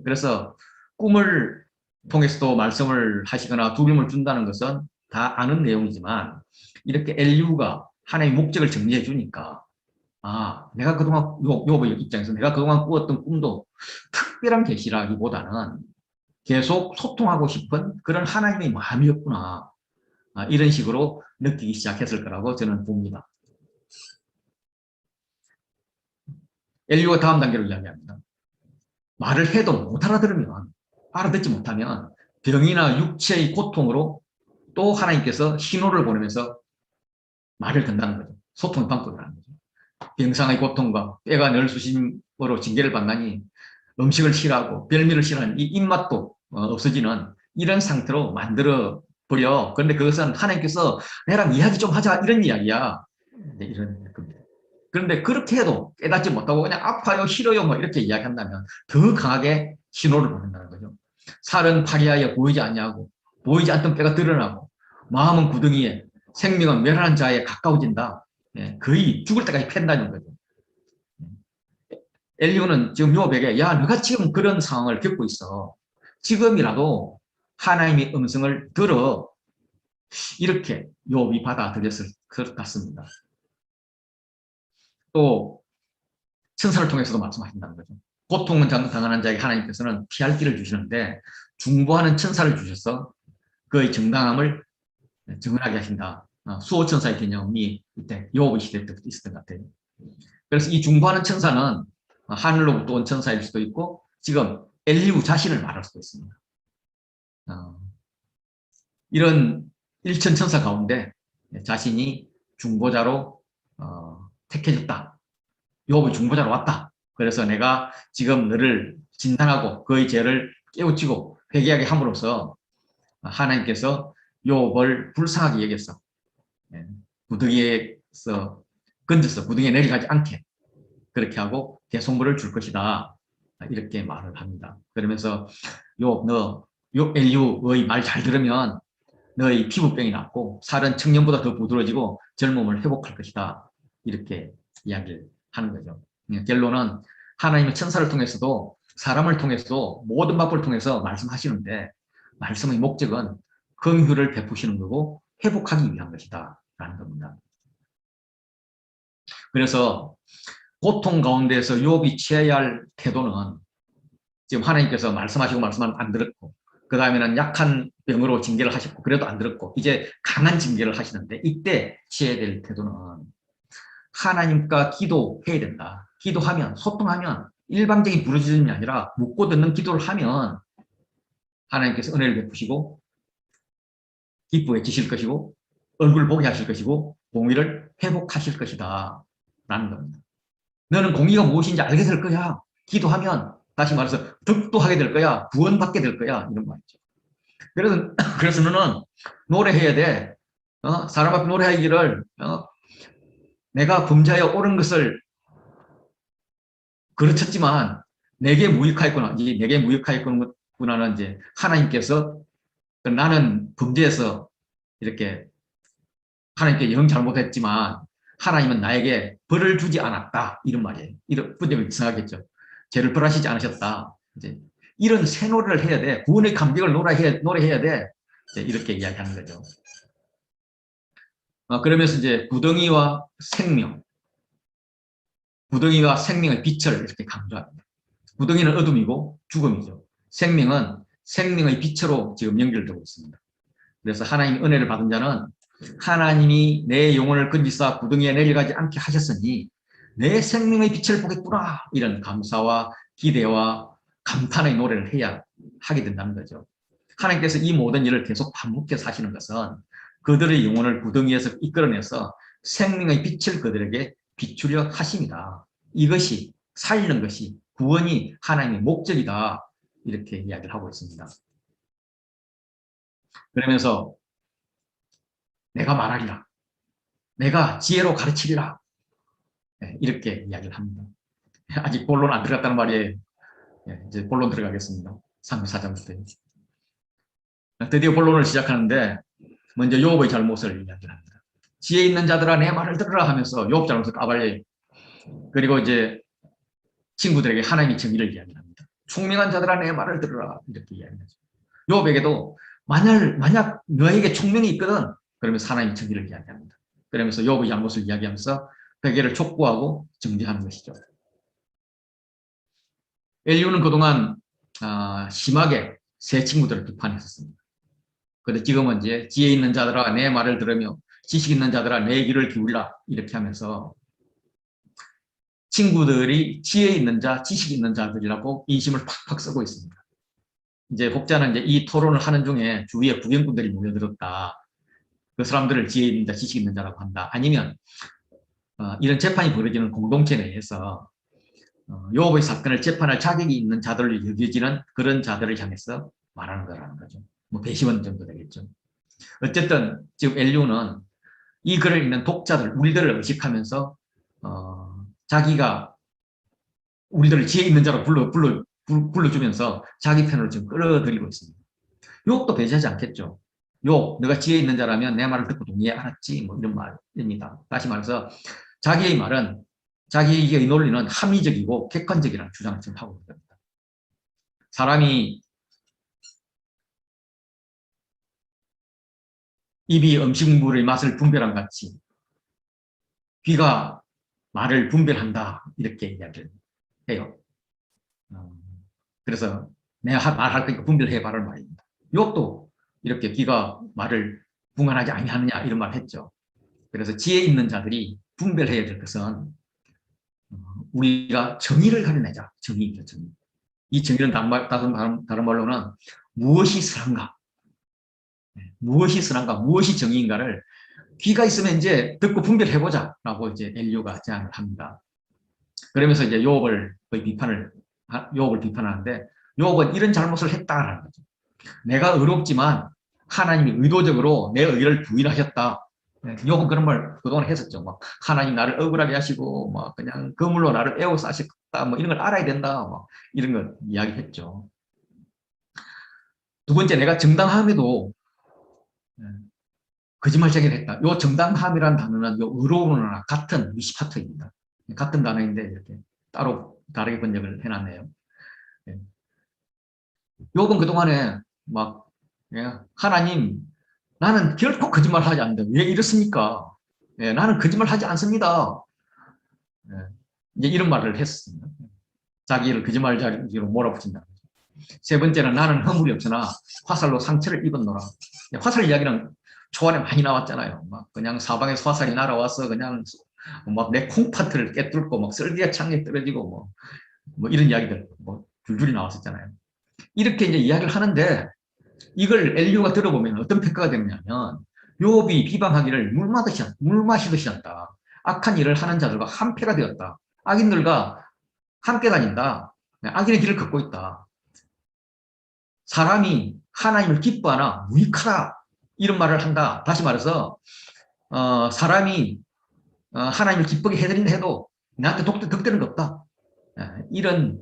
그래서 꿈을 통해서도 말씀을 하시거나 두려움을 준다는 것은 다 아는 내용이지만 이렇게 엘리후가 하나님의 목적을 정리해 주니까 내가 그동안 욥의 입장에서 내가 그동안 꾸었던 꿈도 특별한 계시라기보다는 계속 소통하고 싶은 그런 하나님의 마음이었구나. 이런 식으로 느끼기 시작했을 거라고 저는 봅니다. 엘리후가 다음 단계로 이야기합니다. 말을 해도 못 알아들으면 알아듣지 못하면 병이나 육체의 고통으로 또 하나님께서 신호를 보내면서 말을 건다는 거죠. 소통의 방법이라는 거죠. 병상의 고통과 뼈가 널수심으로 징계를 받나니 음식을 싫어하고 별미를 싫어하는 이 입맛도 없어지는 이런 상태로 만들어 버려. 그런데 그것은 하나님께서 내랑 이야기 좀 하자 이런 이야기야. 이런 겁니다. 그런데 그렇게 해도 깨닫지 못하고 그냥 아파요, 싫어요, 뭐 이렇게 이야기한다면 더 강하게 신호를 보낸다는 거죠. 살은 파리하여 보이지 않냐고, 보이지 않던 뼈가 드러나고, 마음은 구덩이에, 생명은 멸하는 자에 가까워진다. 거의 죽을 때까지 팬다는 거죠. 엘리후는 지금 욥에게 야, 너가 지금 그런 상황을 겪고 있어. 지금이라도 하나님의 음성을 들어 이렇게 욥이 받아들였을 것 같습니다. 또 천사를 통해서도 말씀하신다는 거죠. 고통을 당하는 자에게 하나님께서는 피할 길을 주시는데 중보하는 천사를 주셔서 그의 정당함을 증언하게 하신다. 수호천사의 개념이 이때 욥의 시대 때부터 있었던 것 같아요. 그래서 이 중보하는 천사는 하늘로부터 온 천사일 수도 있고 지금 엘리후 자신을 말할 수도 있습니다. 이런 일천천사 가운데 자신이 중보자로 택해졌다. 욥의 중보자로 왔다. 그래서 내가 지금 너를 진단하고 그의 죄를 깨우치고 회개하게 함으로써 하나님께서 욥을 불쌍하게 여겼어. 구덩이에서 건져서 구덩이에 내려가지 않게 그렇게 하고 대속물을 줄 것이다. 이렇게 말을 합니다. 그러면서 너 엘리후의 말 잘 들으면 너의 피부병이 낫고 살은 청년보다 더 부드러워지고 젊음을 회복할 것이다. 이렇게 이야기를 하는 거죠. 결론은 하나님의 천사를 통해서도 사람을 통해서도 모든 방법을 통해서 말씀하시는데 말씀의 목적은 긍휼을 베푸시는 거고 회복하기 위한 것이다 라는 겁니다. 그래서 고통 가운데서 욥이 취해야 할 태도는 지금 하나님께서 말씀하시고 말씀은 안 들었고 그 다음에는 약한 병으로 징계를 하셨고 그래도 안 들었고 이제 강한 징계를 하시는데 이때 취해야 될 태도는 하나님과 기도해야 된다. 기도하면 소통하면 일방적인 부르짖음이 아니라 묻고 듣는 기도를 하면 하나님께서 은혜를 베푸시고 기쁘게 주실 것이고 얼굴 보게 하실 것이고 공의를 회복하실 것이다 라는 겁니다. 너는 공의가 무엇인지 알게 될 거야. 기도하면 다시 말해서 득도 하게 될 거야. 구원받게 될 거야. 이런 말이죠. 그래서 너는 노래해야 돼. 사람 앞에 노래하기를 내가 범죄하여 옳은 것을 그르쳤지만 내게 무익하였구나. 내게 무익하였구나는 이제 하나님께서 나는 범죄해서 이렇게 하나님께 영 잘못했지만 하나님은 나에게 벌을 주지 않았다. 이런 말이에요. 이런 분명히 이상하겠죠. 죄를 벌하시지 않으셨다. 이제 이런 새 노래를 해야 돼. 구원의 감격을 노래해야 돼. 이제 이렇게 이야기하는 거죠. 그러면서 이제 구덩이와 생명의 빛을 이렇게 강조합니다. 구덩이는 어둠이고 죽음이죠. 생명은 생명의 빛으로 지금 연결되고 있습니다. 그래서 하나님의 은혜를 받은 자는 하나님이 내 영혼을 건지사 구덩이에 내려가지 않게 하셨으니 내 생명의 빛을 보겠구나. 이런 감사와 기대와 감탄의 노래를 해야 하게 된다는 거죠. 하나님께서 이 모든 일을 계속 반복해서 하시는 것은 그들의 영혼을 구덩이에서 이끌어내서 생명의 빛을 그들에게 비추려 하십니다. 이것이 살리는 것이 구원이 하나님의 목적이다. 이렇게 이야기를 하고 있습니다. 그러면서 내가 말하리라. 내가 지혜로 가르치리라. 이렇게 이야기를 합니다. 아직 본론 안 들어갔다는 말이에요. 이제 본론 들어가겠습니다. 34장부터. 드디어 본론을 시작하는데 먼저 욥의 잘못을 이야기를 합니다. 지혜 있는 자들아 내 말을 들으라 하면서 욥 잘못을 까발려요. 그리고 이제 친구들에게 하나님의 정의를 이야기합니다. 총명한 자들아 내 말을 들으라 이렇게 이야기하죠. 욥에게도 만약 너에게 총명이 있거든 그러면서 하나님의 정의를 이야기합니다. 그러면서 욥의 잘못을 이야기하면서 회개를 촉구하고 정죄하는 것이죠. 엘리후는 그동안 심하게 세 친구들을 비판했었습니다. 그런데 지금은 이제 지혜 있는 자들아 내 말을 들으며 지식 있는 자들아 내 귀를 기울이라 이렇게 하면서 친구들이 지혜 있는 자, 지식 있는 자들이라고 인심을 팍팍 쓰고 있습니다. 이제 혹자는 이제 이 토론을 하는 중에 주위에 구경꾼들이 모여들었다. 그 사람들을 지혜 있는 자, 지식 있는 자라고 한다. 아니면 이런 재판이 벌어지는 공동체 내에서 욥의 사건을 재판할 자격이 있는 자들을 여겨지는 그런 자들을 향해서 말하는 거라는 거죠. 뭐 배심원 정도 되겠죠. 어쨌든 지금 엘리후는 이 글을 읽는 독자들, 우리들을 의식하면서 자기가 우리들을 지혜 있는 자로 불러주면서 자기 편으로 지금 끌어들이고 있습니다. 욥도 배제하지 않겠죠. 욥, 너가 지혜 있는 자라면 내 말을 듣고 동의해 알았지. 뭐 이런 말입니다. 다시 말해서 자기의 말은 자기의 논리는 합리적이고 객관적이라는 주장을 지금 하고 있는 겁니다. 사람이 입이 음식물의 맛을 분별한 같이 귀가 말을 분별한다 이렇게 이야기를 해요. 그래서 내가 말할 거니까 분별해봐라 말입니다. 욥도 이렇게 귀가 말을 분간하지 아니하느냐 이런 말을 했죠. 그래서 지혜 있는 자들이 분별해야 될 것은 우리가 정의를 가려내자. 정의입니다. 정의. 이 정의는 다른 말로는 무엇이 선한가, 무엇이 선한가, 무엇이 정의인가를 귀가 있으면 이제 듣고 분별해보자라고 이제 엘리야가 제안을 합니다. 그러면서 이제 욥을 비판하는데 욥은 이런 잘못을 했다라는 거죠. 내가 의롭지만 하나님이 의도적으로 내 의를 부인하셨다. 욥은 그런 말 그동안 했었죠. 막 하나님 나를 억울하게 하시고 막 그냥 그물로 나를 에워싸셨다. 뭐 이런 걸 알아야 된다. 막 이런 걸 이야기했죠. 두 번째, 내가 정당함에도 거짓말쟁이를 했다. 요 정당함이라는 단어는 요 의로우나 같은 미시파트입니다. 같은 단어인데 이렇게 따로 다르게 번역을 해놨네요. 욥은 그동안에 막 하나님 나는 결코 거짓말하지 않는다. 왜 이렇습니까? 나는 거짓말하지 않습니다. 이제 이런 말을 했습니다. 자기를 거짓말자리로 몰아붙인다. 세 번째는 나는 허물이 없으나 화살로 상처를 입었노라. 화살 이야기는 초반에 많이 나왔잖아요. 막 그냥 사방에서 화살이 날아와서 그냥 막 내 콩팥을 깨뚫고 막 썰기가 창에 떨어지고 뭐 이런 이야기들 뭐 줄줄이 나왔었잖아요. 이렇게 이제 이야기를 하는데 이걸 엘리야가 들어보면 어떤 평가가 되느냐면 욥이 비방하기를 물 마시듯이 한다. 악한 일을 하는 자들과 한패가 되었다. 악인들과 함께 다닌다. 악인의 길을 걷고 있다. 사람이 하나님을 기뻐하나 무익하다. 이런 말을 한다. 다시 말해서 사람이 하나님을 기쁘게 해드린다 해도 나한테 덕되는 거 없다. 이런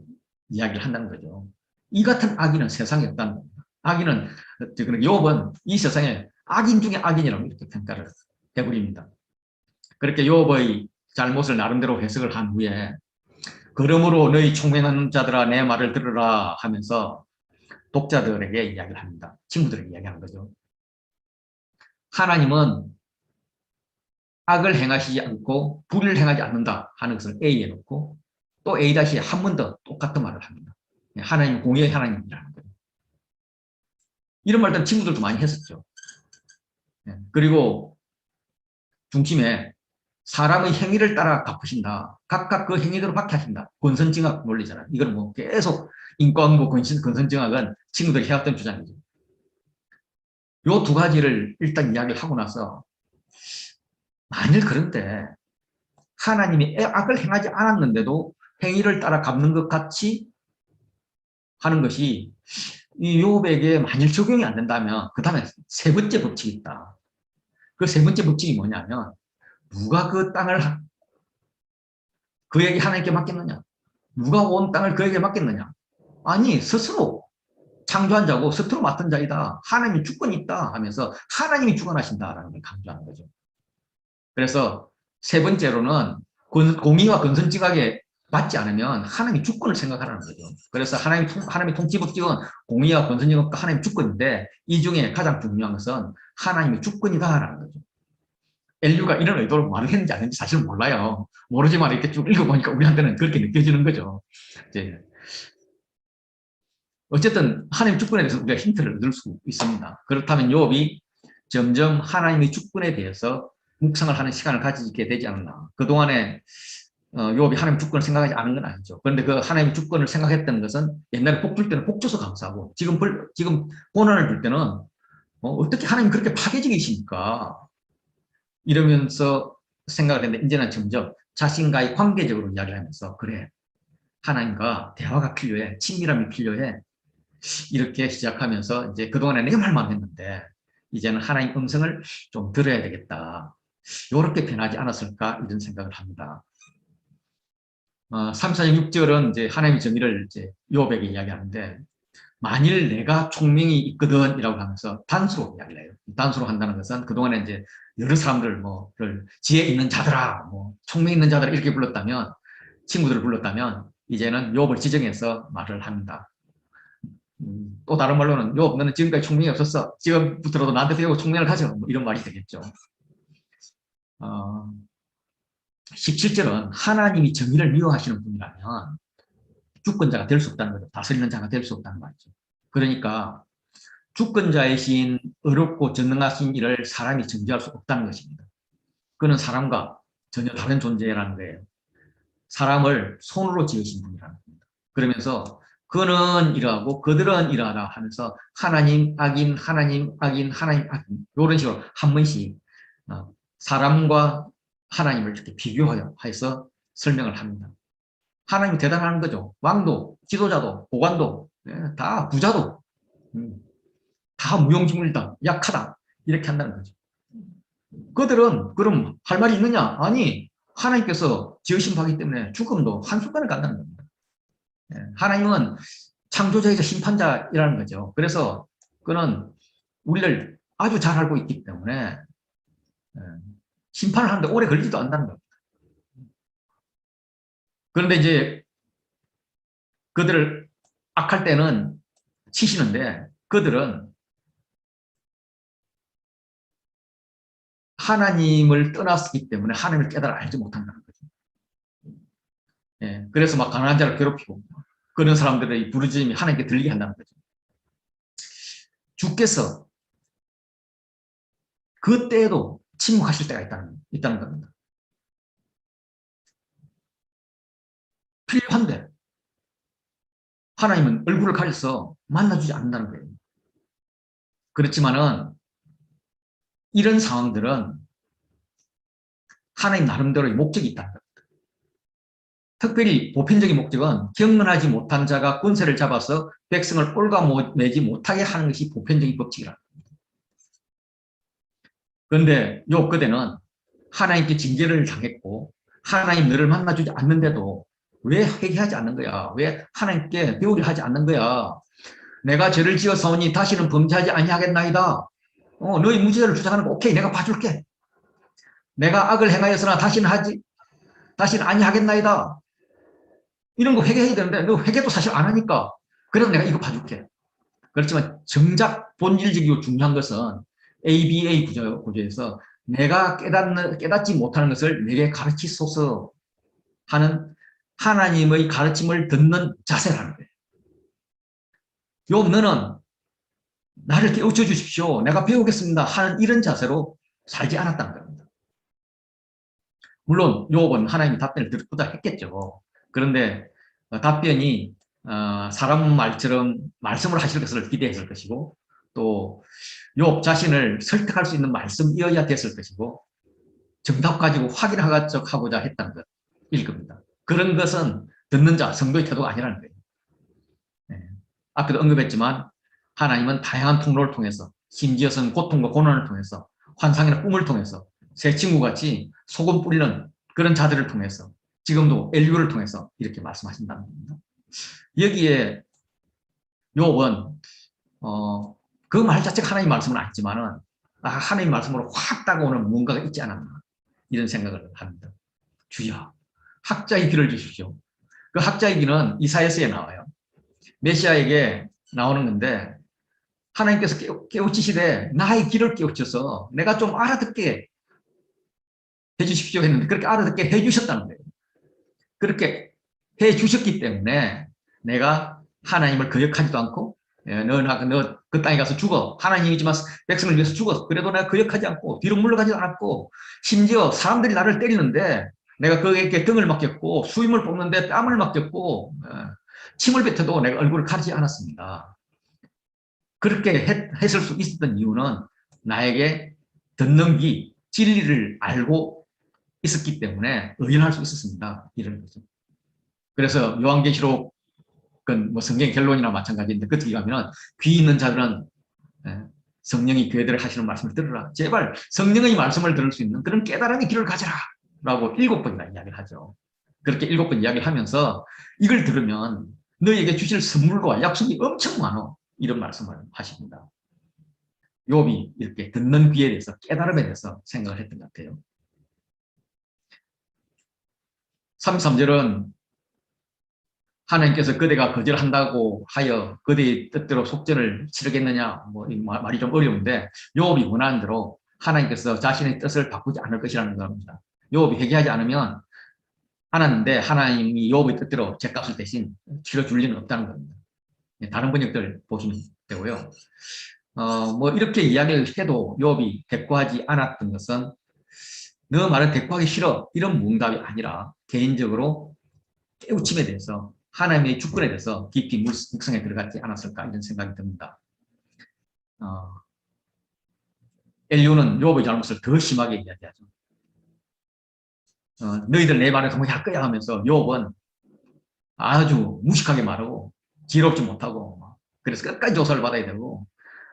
이야기를 한다는 거죠. 이 같은 악인은 세상에 없다는 겁니다. 악인은 욥은 이 세상에 악인 중에 악인이라고 이렇게 평가를 해버립니다. 그렇게 욥의 잘못을 나름대로 해석을 한 후에 그러므로 너희 총명한 자들아 내 말을 들으라 하면서 독자들에게 이야기를 합니다. 친구들에게 이야기하는 거죠. 하나님은 악을 행하시지 않고 불의를 행하지 않는다 하는 것을 A에 놓고 또 A 다시 한 번 더 똑같은 말을 합니다. 하나님 공의의 하나님이라는 거예요. 이런 말들은 친구들도 많이 했었죠. 그리고 중심에 사람의 행위를 따라 갚으신다. 각각 그 행위대로 받게 하신다. 권선징악 논리잖아요. 이건 뭐 계속 인과응보 권선징악은 친구들이 해왔던 주장이죠. 요 두 가지를 일단 이야기를 하고 나서 만일 그런데 하나님이 악을 행하지 않았는데도 행위를 따라 갚는 것 같이 하는 것이 이 욥에게 만일 적용이 안 된다면 그 다음에 세 번째 법칙이 있다. 그 세 번째 법칙이 뭐냐면 누가 그 땅을 그에게 하나님께 맡겼느냐? 누가 온 땅을 그에게 맡겼느냐? 아니 스스로 창조한 자고 스스로 맡은 자이다. 하나님이 주권이 있다 하면서 하나님이 주관하신다라는 걸 강조하는 거죠. 그래서 세 번째로는 공의와 건선징악에 맞지 않으면 하나님이 주권을 생각하라는 거죠. 그래서 하나님의 통치법칙은 공의와 건선징악과 하나님의 주권인데 이 중에 가장 중요한 것은 하나님의 주권이다라는 거죠. 엘리야가 이런 의도로 말을 했는지 안 했는지 사실 몰라요. 모르지만 이렇게 쭉 읽어보니까 우리한테는 그렇게 느껴지는 거죠. 이제 어쨌든 하나님의 주권에 대해서 우리가 힌트를 얻을 수 있습니다. 그렇다면 욥이 점점 하나님의 주권에 대해서 묵상을 하는 시간을 가지게 되지 않았나. 그동안에 욥이 하나님 주권을 생각하지 않은 건 아니죠. 그런데 그 하나님 주권을 생각했던 것은 옛날에 복 줄 때는 복 줘서 감사하고 지금 고난을 줄 때는 어떻게 하나님 그렇게 파괴적이십니까? 이러면서 생각을 했는데 이제는 점점 자신과의 관계적으로 이야기를 하면서 그래 하나님과 대화가 필요해 친밀함이 필요해 이렇게 시작하면서 이제 그동안에 내가 말만 했는데 이제는 하나님 음성을 좀 들어야 되겠다. 이렇게 변하지 않았을까 이런 생각을 합니다. 3, 4, 6절은 이제 하나님의 정의를 이제 욥에게 이야기하는데 만일 내가 총명이 있거든 이라고 하면서 단수로 이야기를 해요. 단수로 한다는 것은 그동안에 이제 여러 사람들 지혜 있는 자들아 총명 있는 자들아 이렇게 불렀다면 친구들을 불렀다면 이제는 욥을 지정해서 말을 합니다. 또 다른 말로는 욥 너는 지금까지 총명이 없었어. 지금부터라도 나한테 배우고 총명을 가져. 뭐 이런 말이 되겠죠. 17절은 하나님이 정의를 미워하시는 분이라면 주권자가 될 수 없다는 거죠. 다스리는 자가 될 수 없다는 말이죠. 그러니까 주권자이신 어렵고 전능하신 일을 사람이 정죄할 수 없다는 것입니다. 그는 사람과 전혀 다른 존재라는 거예요. 사람을 손으로 지으신 분이라는 겁니다. 그러면서 그는 이러하고 그들은 이러하다 하면서 하나님 악인 하나님 악인 하나님 악인 이런 식으로 한 번씩 사람과 하나님을 이렇게 비교하여 해서 설명을 합니다. 하나님이 대단한 거죠. 왕도 지도자도 고관도 다 부자도 다 무용지물이다 약하다 이렇게 한다는 거죠. 그들은 그럼 할 말이 있느냐? 아니 하나님께서 지으신 바기 때문에 죽음도 한순간에 간다는 겁니다. 하나님은 창조자이자 심판자이라는 거죠. 그래서 그는 우리를 아주 잘 알고 있기 때문에 심판을 하는데 오래 걸리지도 않는다는 겁니다. 그런데 이제 그들을 악할 때는 치시는데 그들은 하나님을 떠났기 때문에 하나님을 깨달아 알지 못한다는 거죠. 그래서 막 가난한 자를 괴롭히고 그런 사람들의 부르짖음이 하나님께 들리게 한다는 거죠. 주께서 그때에도 침묵하실 때가 있다는 겁니다. 필요한데 하나님은 얼굴을 가려서 만나주지 않는다는 거예요. 그렇지만은 이런 상황들은 하나님 나름대로의 목적이 있다는 겁니다. 특별히 보편적인 목적은 경건하지 못한 자가 권세를 잡아서 백성을 올가매지 못하게 하는 것이 보편적인 법칙이라는 겁니다. 그런데 욥 그대는 하나님께 징계를 당했고 하나님 너를 만나주지 않는데도 왜 회개하지 않는 거야? 왜 하나님께 배우려 하지 않는 거야? 내가 죄를 지어서오니 다시는 범죄하지 아니하겠나이다. 너희 무죄를 주장하는 거 오케이 내가 봐줄게. 내가 악을 행하였으나 다시는 아니하겠나이다. 이런 거 회개해야 되는데 너 회개도 사실 안 하니까 그래도 내가 이거 봐줄게. 그렇지만 정작 본질적이고 중요한 것은 ABA 구조에서 내가 깨닫지 못하는 것을 내게 가르치소서 하는 하나님의 가르침을 듣는 자세라는 거예요. 욥 너는 나를 깨우쳐 주십시오. 내가 배우겠습니다. 하는 이런 자세로 살지 않았다는 겁니다. 물론 욥은 하나님이 답변을 듣고자 했겠죠. 그런데 답변이 사람 말처럼 말씀을 하실 것을 기대했을 것이고 또 욥 자신을 설득할 수 있는 말씀이어야 됐을 것이고 정답 가지고 확인하고자 했다는 것일 겁니다. 그런 것은 듣는 자, 성도의 태도가 아니라는 거예요. 앞에도 언급했지만 하나님은 다양한 통로를 통해서 심지어는 고통과 고난을 통해서 환상이나 꿈을 통해서 새 친구같이 소금 뿌리는 그런 자들을 통해서 지금도 엘리야를 통해서 이렇게 말씀하신다는 겁니다. 여기에 욥은 그 말 자체가 하나님 말씀은 아니지만은 하나님 말씀으로 확 다가오는 무언가가 있지 않았나 이런 생각을 합니다. 주여 학자의 길을 주십시오. 그 학자의 길은 이사야서에 나와요. 메시아에게 나오는 건데 하나님께서 깨우치시되 나의 길을 깨우쳐서 내가 좀 알아듣게 해주십시오 했는데 그렇게 알아듣게 해주셨다는 거예요. 그렇게 해주셨기 때문에 내가 하나님을 거역하지도 않고 너 그 땅에 가서 죽어. 하나님이지만 백성을 위해서 죽어. 그래도 내가 거역하지 않고 뒤로 물러가지 않았고 심지어 사람들이 나를 때리는데 내가 그에게 등을 맡겼고 수임을 뽑는데 뺨을 맡겼고 침을 뱉어도 내가 얼굴을 가리지 않았습니다. 그렇게 했을 수 있었던 이유는 나에게 듣는 귀, 진리를 알고 있었기 때문에 의연할 수 있었습니다. 이런 거죠. 그래서 요한계시록 뭐 성경 결론이나 마찬가지인데 그쪽에 가면은 귀 있는 자들은 성령이 교회들을 하시는 말씀을 들으라. 제발 성령의 말씀을 들을 수 있는 그런 깨달음의 길을 가져라. 라고 7번이나 이야기를 하죠. 그렇게 7번 이야기를 하면서 이걸 들으면 너에게 주실 선물과 약속이 엄청 많아. 이런 말씀을 하십니다. 욥이 이렇게 듣는 귀에 대해서 깨달음에 대해서 생각을 했던 것 같아요. 33절은 하나님께서 그대가 거절한다고 하여 그대의 뜻대로 속전을 치르겠느냐, 뭐 말이 좀 어려운데 욥이 원하는 대로 하나님께서 자신의 뜻을 바꾸지 않을 것이라는 겁니다. 욥이 회개하지 않으면 하나님인데 하나님이 욥의 뜻대로 죗값을 대신 치러줄 리는 없다는 겁니다. 다른 번역들 보시면 되고요. 뭐 이렇게 이야기를 해도 욥이 대꾸하지 않았던 것은 너 말은 대꾸하기 싫어 이런 문답이 아니라 개인적으로 깨우침에 대해서 하나님의 주권에 대해서 깊이 묵상에 들어갔지 않았을까 이런 생각이 듭니다. 엘리후는 욥의 잘못을 더 심하게 이야기하죠. 너희들 내 말에 동의할 거야 하면서 욥은 아주 무식하게 말하고 지혜롭지 못하고 그래서 끝까지 조사를 받아야 되고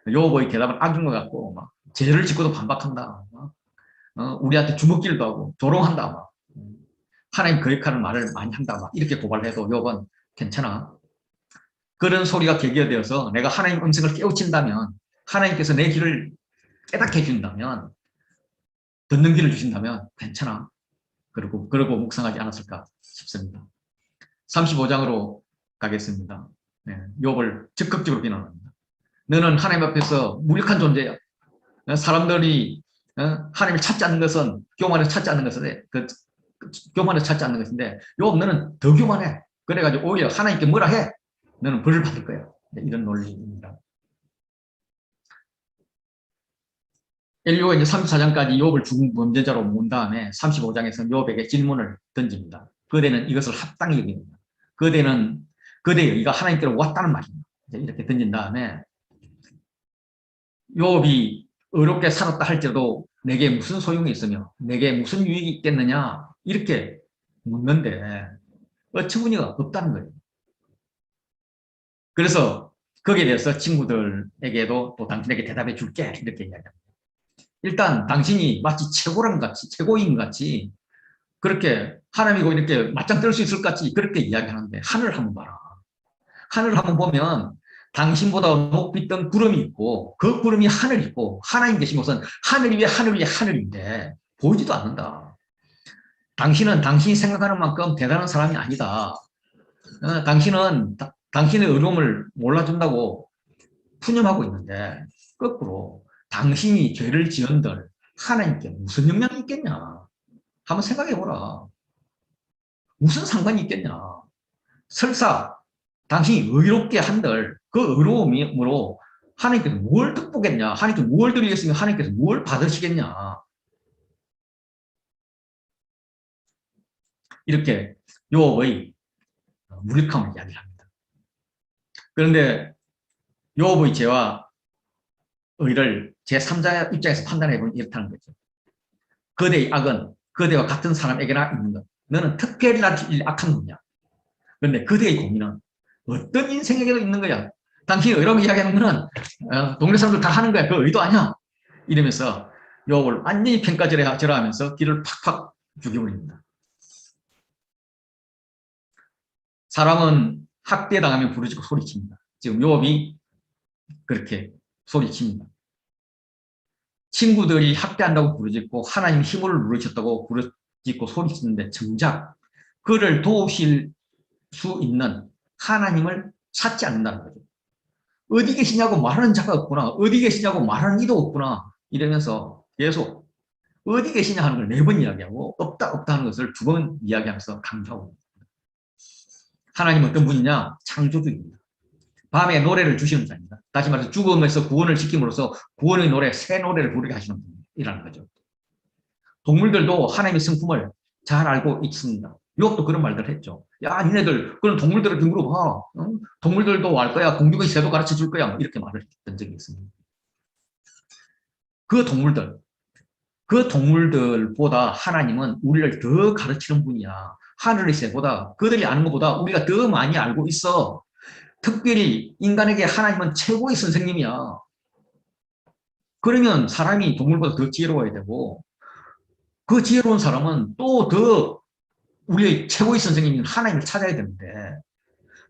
욥의 대답은 악인 것 같고 막 죄를 짓고도 반박한다. 우리한테 주먹질도 하고 조롱한다. 막. 하나님 거역하는 말을 많이 한다. 막 이렇게 고발을 해도 욥은 괜찮아. 그런 소리가 계기가 되어서 내가 하나님 음성을 깨우친다면 하나님께서 내 길을 깨닫게 해준다면 듣는 길을 주신다면 괜찮아. 그러고 묵상하지 않았을까 싶습니다. 35장으로 가겠습니다. 네, 욥을 적극적으로 비난합니다. 너는 하나님 앞에서 무력한 존재야. 사람들이 하나님을 찾지 않는 것은 교만해서 찾지 않는 것인데 교만해서 찾지 않는 것인데 욥 너는 더 교만해. 그래가지고 오히려 하나님께 뭐라 해? 너는 벌을 받을 거야. 네, 이런 논리입니다. 엘리후가 이제 34장까지 욥을 죽은 범죄자로 몬 다음에 35장에서 욥에게 질문을 던집니다. 그대는 이것을 합당히 여깁니다. 그대의 의가 하나님께로 왔다는 말입니다. 이렇게 던진 다음에 욥이 의롭게 살았다 할지라도 내게 무슨 소용이 있으며 내게 무슨 유익이 있겠느냐 이렇게 묻는데 어처구니가 없다는 거예요. 그래서 거기에 대해서 친구들에게도 또 당신에게 대답해 줄게 이렇게 이야기합니다. 일단 당신이 마치 최고인 것 같이 그렇게 하나님이고 이렇게 맞짱 뜰 수 있을 것 같이 그렇게 이야기하는데 하늘을 한번 봐라. 하늘을 한번 보면 당신보다 높이 뜬 구름이 있고 그 구름이 하늘이 있고 하나님 계신 곳은 하늘 위에 하늘 위에 하늘인데 보이지도 않는다. 당신은 당신이 생각하는 만큼 대단한 사람이 아니다. 당신은 당신의 의로움을 몰라준다고 푸념하고 있는데 거꾸로 당신이 죄를 지은들 하나님께 무슨 영향이 있겠냐. 한번 생각해보라. 무슨 상관이 있겠냐. 설사 당신이 의롭게 한들 그 의로움으로 하나님께서 뭘 득보겠냐. 하나님께서 뭘 드리겠으면 하나님께서 뭘 받으시겠냐. 이렇게 욥의 무력함을 이야기합니다. 그런데 욥의 죄와 의를 제3자 입장에서 판단해보면 이렇다는 거죠. 그대의 악은 그대와 같은 사람에게나 있는 것. 너는 특별히 악한 놈이야. 그런데 그대의 고민은 어떤 인생에게도 있는 거야. 당신이 의로운 이야기하는 거는 동네 사람들 다 하는 거야. 그 의도 아니야. 이러면서 욥을 완전히 평가절하하면서 길을 팍팍 죽여버립니다. 사람은 학대당하면 부르짖고 소리칩니다. 지금 욥이 그렇게 소리칩니다. 친구들이 학대한다고 부르짖고 하나님 힘을 누르셨다고 부르짖고 소리치는데 정작 그를 도우실 수 있는 하나님을 찾지 않는다는 거죠. 어디 계시냐고 말하는 자가 없구나. 어디 계시냐고 말하는 이도 없구나. 이러면서 계속 어디 계시냐 하는 걸 4번 이야기하고 없다 하는 것을 2번 이야기하면서 강조하고 있습니다. 하나님은 어떤 분이냐? 창조주입니다. 밤에 노래를 주시는 자입니다. 다시 말해서 죽음에서 구원을 시킴으로써 구원의 노래, 새 노래를 부르게 하시는 분이라는 거죠. 동물들도 하나님의 성품을 잘 알고 있습니다. 욥도 그런 말들 했죠. 야, 니네들 그런 동물들을 물어봐. 응? 동물들도 알 거야. 공중의 새도 가르쳐 줄 거야. 이렇게 말을 했던 적이 있습니다. 그 동물들보다 하나님은 우리를 더 가르치는 분이야. 하늘의 새보다 그들이 아는 것보다 우리가 더 많이 알고 있어. 특별히 인간에게 하나님은 최고의 선생님이야. 그러면 사람이 동물보다 더 지혜로워야 되고 그 지혜로운 사람은 또 더 우리의 최고의 선생님인 하나님을 찾아야 되는데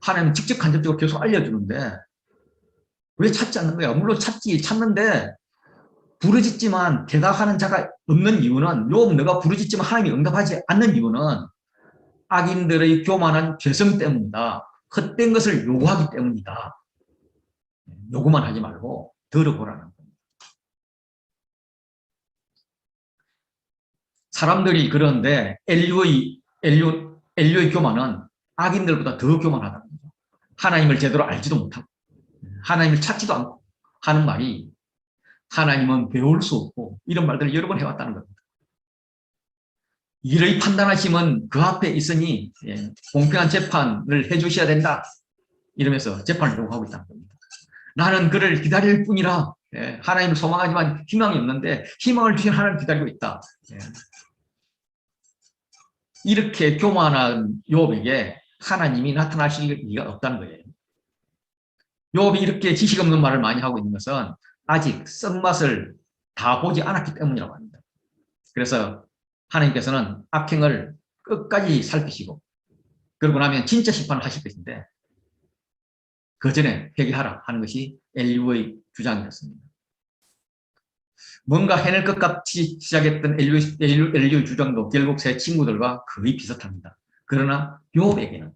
하나님은 직접 간접적으로 계속 알려주는데 왜 찾지 않는 거야? 물론 찾는데 부르짖지만 대답하는 자가 없는 이유는 욥 너가 부르짖지만 하나님이 응답하지 않는 이유는 악인들의 교만한 죄성 때문이다. 헛된 것을 요구하기 때문이다. 요구만 하지 말고 들어보라는 겁니다. 사람들이 그런데 인류의 교만은 악인들보다 더 교만하다는 거죠. 하나님을 제대로 알지도 못하고 하나님을 찾지도 않고 하는 말이 하나님은 배울 수 없고 이런 말들을 여러 번 해왔다는 겁니다. 이를 판단하시면 그 앞에 있으니 공평한 재판을 해주셔야 된다. 이러면서 재판을 요구하고 있다는 겁니다. 나는 그를 기다릴 뿐이라 하나님을 소망하지만 희망이 없는데 희망을 주신 하나님을 기다리고 있다. 이렇게 교만한 욥에게 하나님이 나타나실 리가 없다는 거예요. 욥이 이렇게 지식 없는 말을 많이 하고 있는 것은 아직 쓴맛을 다 보지 않았기 때문이라고 합니다. 그래서 하나님께서는 악행을 끝까지 살피시고 그러고 나면 진짜 심판을 하실 것인데 그 전에 회개하라 하는 것이 엘리후의 주장이었습니다. 뭔가 해낼 것 같이 시작했던 엘리후의 주장도 결국 새 친구들과 거의 비슷합니다. 그러나 욥에게는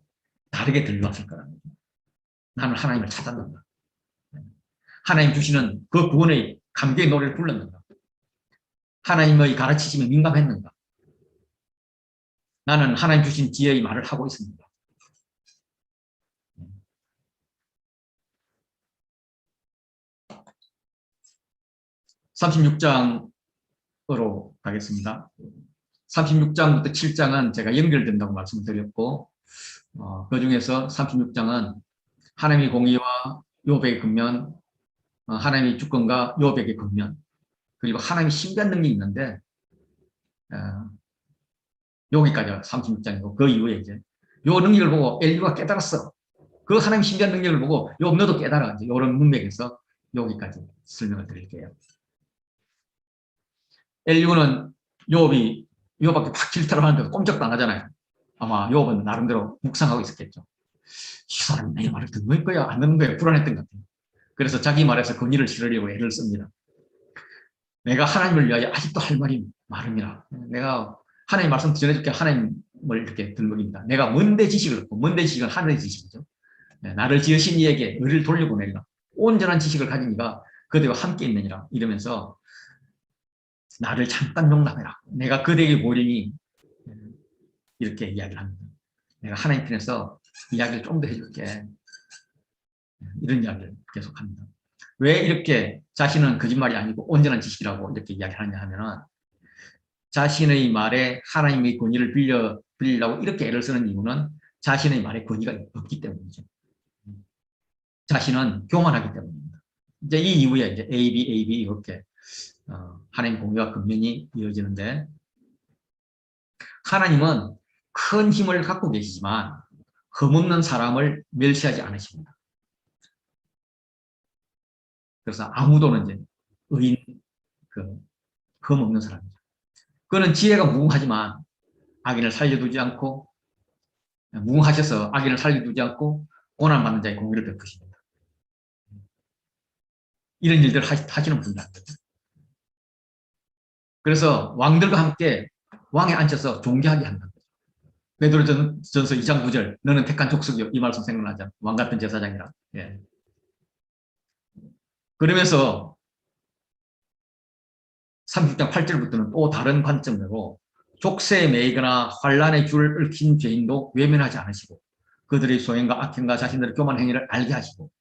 다르게 들려왔을 거라는 거죠. 나는 하나님을 찾았는가. 하나님 주시는 그 구원의 감격의 노래를 불렀는가. 하나님의 가르치심에 민감했는가. 나는 하나님 주신 지혜의 말을 하고 있습니다. 36장으로 가겠습니다. 36장부터 7장은 제가 연결된다고 말씀을 드렸고 그 중에서 36장은 하나님의 공의와 욥의 근면, 하나님의 주권과 욥에게 근면, 그리고 하나님의 신비한 능력이 있는데 여기까지 36장이고 그 이후에 이제 요 능력을 보고 엘리후가 깨달았어. 그 하나님의 신비한 능력을 보고 욥 너도 깨달아. 이제 이런 문맥에서 여기까지 설명을 드릴게요. 엘리후는 욥이 욥밖에 막 질타를 하는데 꼼짝도 안 하잖아요. 아마 욥은 나름대로 묵상하고 있었겠죠. 이 사람이 내 말을 듣는 거야 안 듣는 거야 불안했던 것 같아요. 그래서 자기 말에서 권위를 실으려고 애를 씁니다. 내가 하나님을 위하여 아직도 할 말이 많음이라. 내가 하나님 말씀 전해줄게 하나님을 이렇게 들먹입니다. 내가 뭔데 지식을 얻고 뭔데 지식은 하늘의 지식이죠. 나를 지으신 이에게 의를 돌려보내리라. 온전한 지식을 가진 이가 그대와 함께 있느니라. 이러면서 나를 잠깐 용납해라. 내가 그대에게 보리니 이렇게 이야기를 합니다. 내가 하나님 편에서 이야기를 좀 더 해줄게. 이런 이야기를 계속합니다. 왜 이렇게 자신은 거짓말이 아니고 온전한 지식이라고 이렇게 이야기하느냐 하면은 자신의 말에 하나님의 권위를 빌리려고 이렇게 애를 쓰는 이유는 자신의 말에 권위가 없기 때문이죠. 자신은 교만하기 때문입니다. 이제 이 이후에 이제 A, B 이렇게 하나님 공의와 근면이 이어지는데 하나님은 큰 힘을 갖고 계시지만 흠없는 사람을 멸시하지 않으십니다. 그래서 아무도는 이제 의인, 흠없는 사람이죠. 그는 지혜가 무궁하지만 악인을 살려두지 않고 무궁하셔서 악인을 살려두지 않고 고난받는 자의 공의를 베푸십니다. 이런 일들을 하시는 분이라는 거죠. 그래서 왕들과 함께 왕에 앉혀서 존귀하게 한다는 거죠. 베드로전서 2장 9절 너는 택한 족속이요. 이 말씀 생각나죠. 왕 같은 제사장이라. 예. 그러면서 36장 8절부터는 또 다른 관점으로 족쇄에 매이거나 환란의 줄을 얽힌 죄인도 외면하지 않으시고 그들의 소행과 악행과 자신들의 교만 행위를 알게 하시고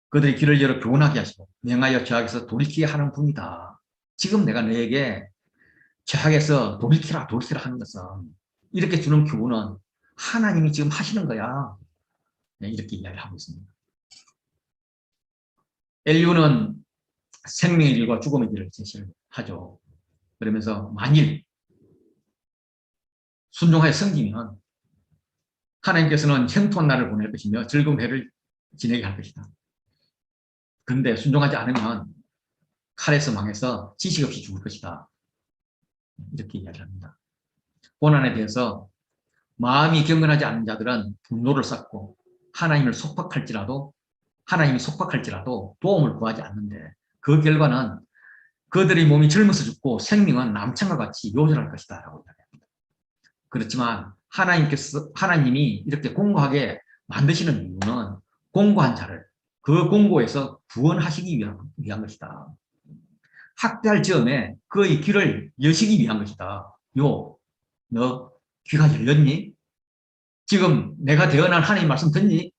그들의 길을 열어 교훈하게 하시고 명하여 죄악에서 돌이키게 하는 분이다. 지금 내가 너에게 죄악에서 돌이키라 하는 것은 이렇게 주는 교훈은 하나님이 지금 하시는 거야. 이렇게 이야기하고 있습니다. 엘리후는 생명의 길과 죽음의 길을 제시를 하죠. 그러면서 만일 순종하여 섬기면 하나님께서는 형통한 날을 보낼 것이며 즐거운 해를 지내게 할 것이다. 그런데 순종하지 않으면 칼에서 망해서 지식 없이 죽을 것이다. 이렇게 이야기합니다. 고난에 대해서 마음이 경건하지 않은 자들은 분노를 쌓고 하나님이 속박할지라도 도움을 구하지 않는데 그 결과는 그들의 몸이 젊어서 죽고 생명은 남창과 같이 요절할 것이다 라고 이야기합니다. 그렇지만 하나님이 이렇게 공고하게 만드시는 이유는 공고한 자를 그 공고에서 구원하시기 위한 것이다. 학대할 즈음에 그의 귀를 여시기 위한 것이다. 너 귀가 열렸니? 지금 내가 대언한 하나님 말씀 듣니?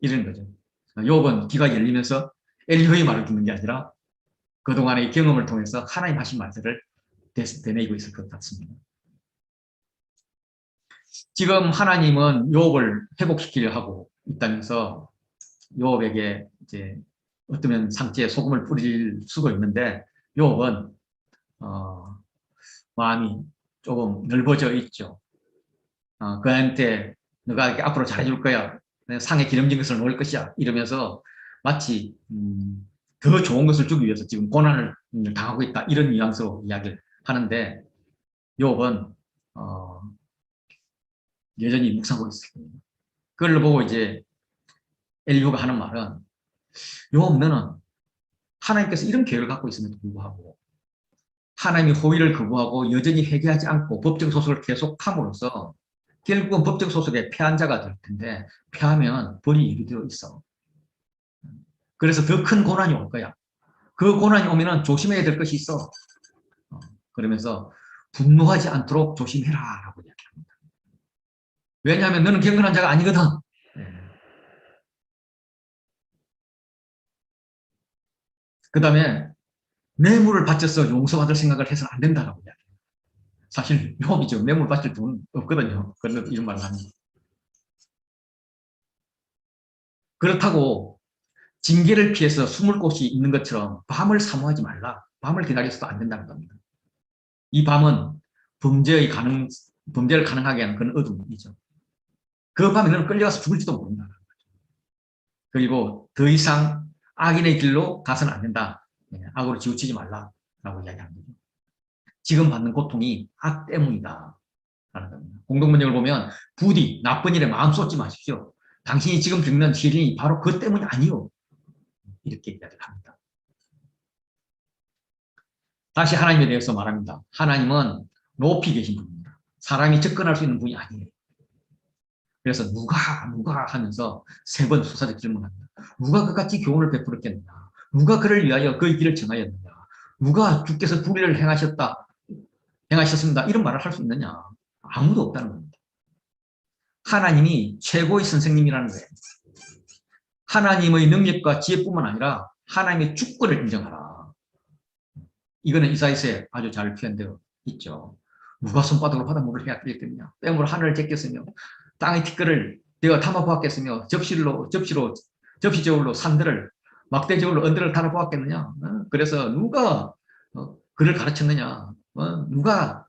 이런 거죠. 욥은 귀가 열리면서 엘리후의 말을 듣는 게 아니라 그동안의 경험을 통해서 하나님 하신 말들을 되뇌이고 있을 것 같습니다. 지금 하나님은 욥을 회복시키려 하고 있다면서 욥에게 이제 어쩌면 상처에 소금을 뿌릴 수도 있는데 욥은 마음이 조금 넓어져 있죠. 그한테 너가 이렇게 앞으로 잘해줄 거야. 상에 기름진 것을 놓을 것이야. 이러면서 마치 더 좋은 것을 주기 위해서 지금 고난을 당하고 있다. 이런 뉘앙스로 이야기를 하는데 욥은 여전히 묵상하고 있습니다. 그걸 보고 이제 엘리후가 하는 말은 욥 너는 하나님께서 이런 계획을 갖고 있음에도 불구하고 하나님이 호의를 거부하고 여전히 회개하지 않고 법정 소속을 계속함으로써 결국은 법정 소속에 패한 자가 될 텐데 패하면 벌이 예비되어 있어. 그래서 더 큰 고난이 올 거야. 그 고난이 오면 조심해야 될 것이 있어. 그러면서 분노하지 않도록 조심해라 라고 이야기합니다. 왜냐하면 너는 경건한 자가 아니거든. 그 다음에 뇌물을 바쳐서 용서받을 생각을 해서는 안 된다라고 이야기해요. 사실 욥이 지금 뇌물 바칠 돈 없거든요. 그래서 이런 말을 합니다. 그렇다고 징계를 피해서 숨을 곳이 있는 것처럼 밤을 사모하지 말라. 밤을 기다려서도 안 된다는 겁니다. 이 밤은 범죄를 가능하게 하는 그런 어둠이죠. 그 밤에 너는 끌려가서 죽을지도 모른다. 그리고 더 이상 악인의 길로 가서는 안 된다. 악으로 치우치지 말라라고 이야기하는 거죠. 지금 받는 고통이 악 때문이다. 라는 겁니다. 공동번역을 보면 부디 나쁜 일에 마음 쏟지 마십시오. 당신이 지금 겪는 시련이 바로 그 때문이 아니요. 이렇게 이야기를 합니다. 다시 하나님에 대해서 말합니다. 하나님은 높이 계신 분입니다. 사람이 접근할 수 있는 분이 아니에요. 그래서 누가 하면서 3번 수사적 질문합니다. 누가 그같이 교훈을 베풀었겠느냐? 누가 그를 위하여 그의 길을 정하였느냐? 누가 주께서 불의를 행하셨습니다. 이런 말을 할 수 있느냐? 아무도 없다는 겁니다. 하나님이 최고의 선생님이라는 거예요. 하나님의 능력과 지혜뿐만 아니라 하나님의 주권을 인정하라. 이거는 이사야서에 아주 잘 표현되어 있죠. 누가 손바닥으로 바닷물을 헤아리겠느냐? 뺨으로 하늘을 제꼈으며 땅의 티끌을 내가 담아보았겠으며 접시저울로 산들을 막대저울로 언들을 달아보았겠느냐? 그래서 누가 그를 가르쳤느냐? 누가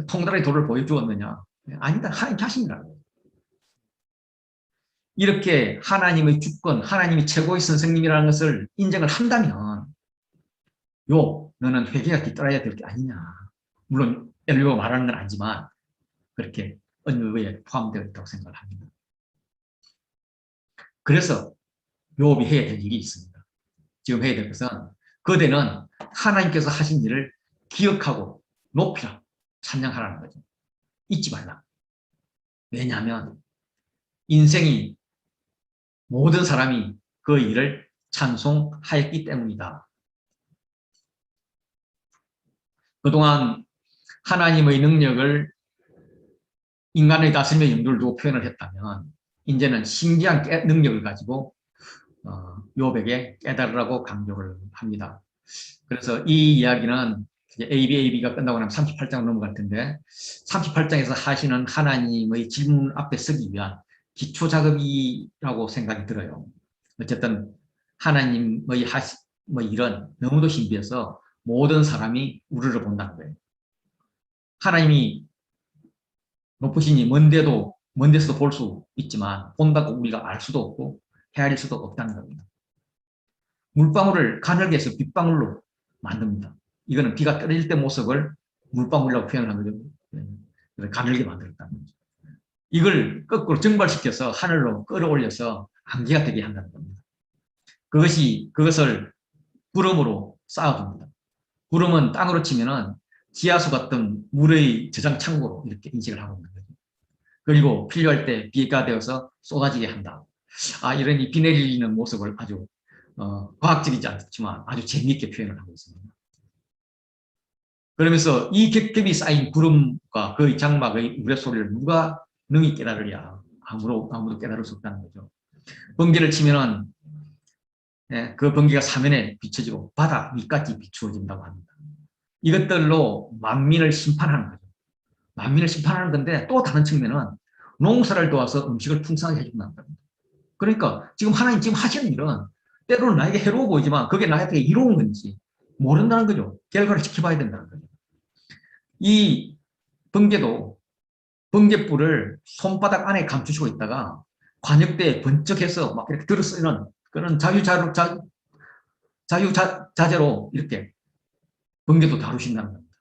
통달의 도를 보여주었느냐? 아니다. 하나님 자신이라고. 이렇게 하나님의 주권, 하나님이 최고의 선생님이라는 것을 인정을 한다면 너는 회개가 뒤따라야 될 게 아니냐. 물론 엘리후가 말하는 건 아니지만 그렇게 언어에 포함되어 있다고 생각을 합니다. 그래서 욥이 해야 될 일이 있습니다. 지금 해야 될 것은 그대는 하나님께서 하신 일을 기억하고 높이라, 찬양하라는 거죠. 잊지 말라. 왜냐하면 인생이 모든 사람이 그 일을 찬송하였기 때문이다. 그동안 하나님의 능력을 인간의 다스림의 염두를 두고 표현을 했다면 이제는 신기한 능력을 가지고 욥에게 깨달으라고 강조를 합니다. 그래서 이 이야기는 이제 ABAB가 끝나고 나면 38장으로 넘어갈 텐데 38장에서 하시는 하나님의 질문 앞에 서기 위한 기초작업이라고 생각이 들어요. 어쨌든 하나님의 일은 너무도 신비해서 모든 사람이 우리를 본다는 거예요. 하나님이 높으시니 먼 데서도 볼 수 있지만 본다고 우리가 알 수도 없고 헤아릴 수도 없다는 겁니다. 물방울을 가늘게 해서 빗방울로 만듭니다. 이거는 비가 떨어질 때 모습을 물방울이라고 표현한 거죠. 가늘게 만들었다는 거죠. 이걸 거꾸로 증발시켜서 하늘로 끌어올려서 안개가 되게 한다는 겁니다. 그것을 구름으로 쌓아줍니다. 구름은 땅으로 치면은 지하수 같은 물의 저장 창고로 이렇게 인식을 하고 있는 거죠. 그리고 필요할 때 비가 되어서 쏟아지게 한다. 이런 이 비 내리는 모습을 아주 과학적이지 않지만 아주 재미있게 표현을 하고 있습니다. 그러면서 이 겹겹이 쌓인 구름과 그 장막의 우레소리를 누가 능히 깨달으랴. 아무도 깨달을 수 없다는 거죠. 번개를 치면은 그 번개가 사면에 비춰지고 바다 위까지 비추어진다고 합니다. 이것들로 만민을 심판하는 거죠. 만민을 심판하는 건데 또 다른 측면은 농사를 도와서 음식을 풍성하게 해준다는 겁니다. 그러니까 지금 하나님 지금 하시는 일은 때로는 나에게 해로워 보이지만 그게 나에게 이로운 건지 모른다는 거죠. 결과를 지켜봐야 된다는 거죠. 이 번개도 번개불을 손바닥 안에 감추시고 있다가 관역대에 번쩍해서 막 이렇게 들어쓰는 그런 자유자재로 이렇게 번개도 다루신다는 겁니다.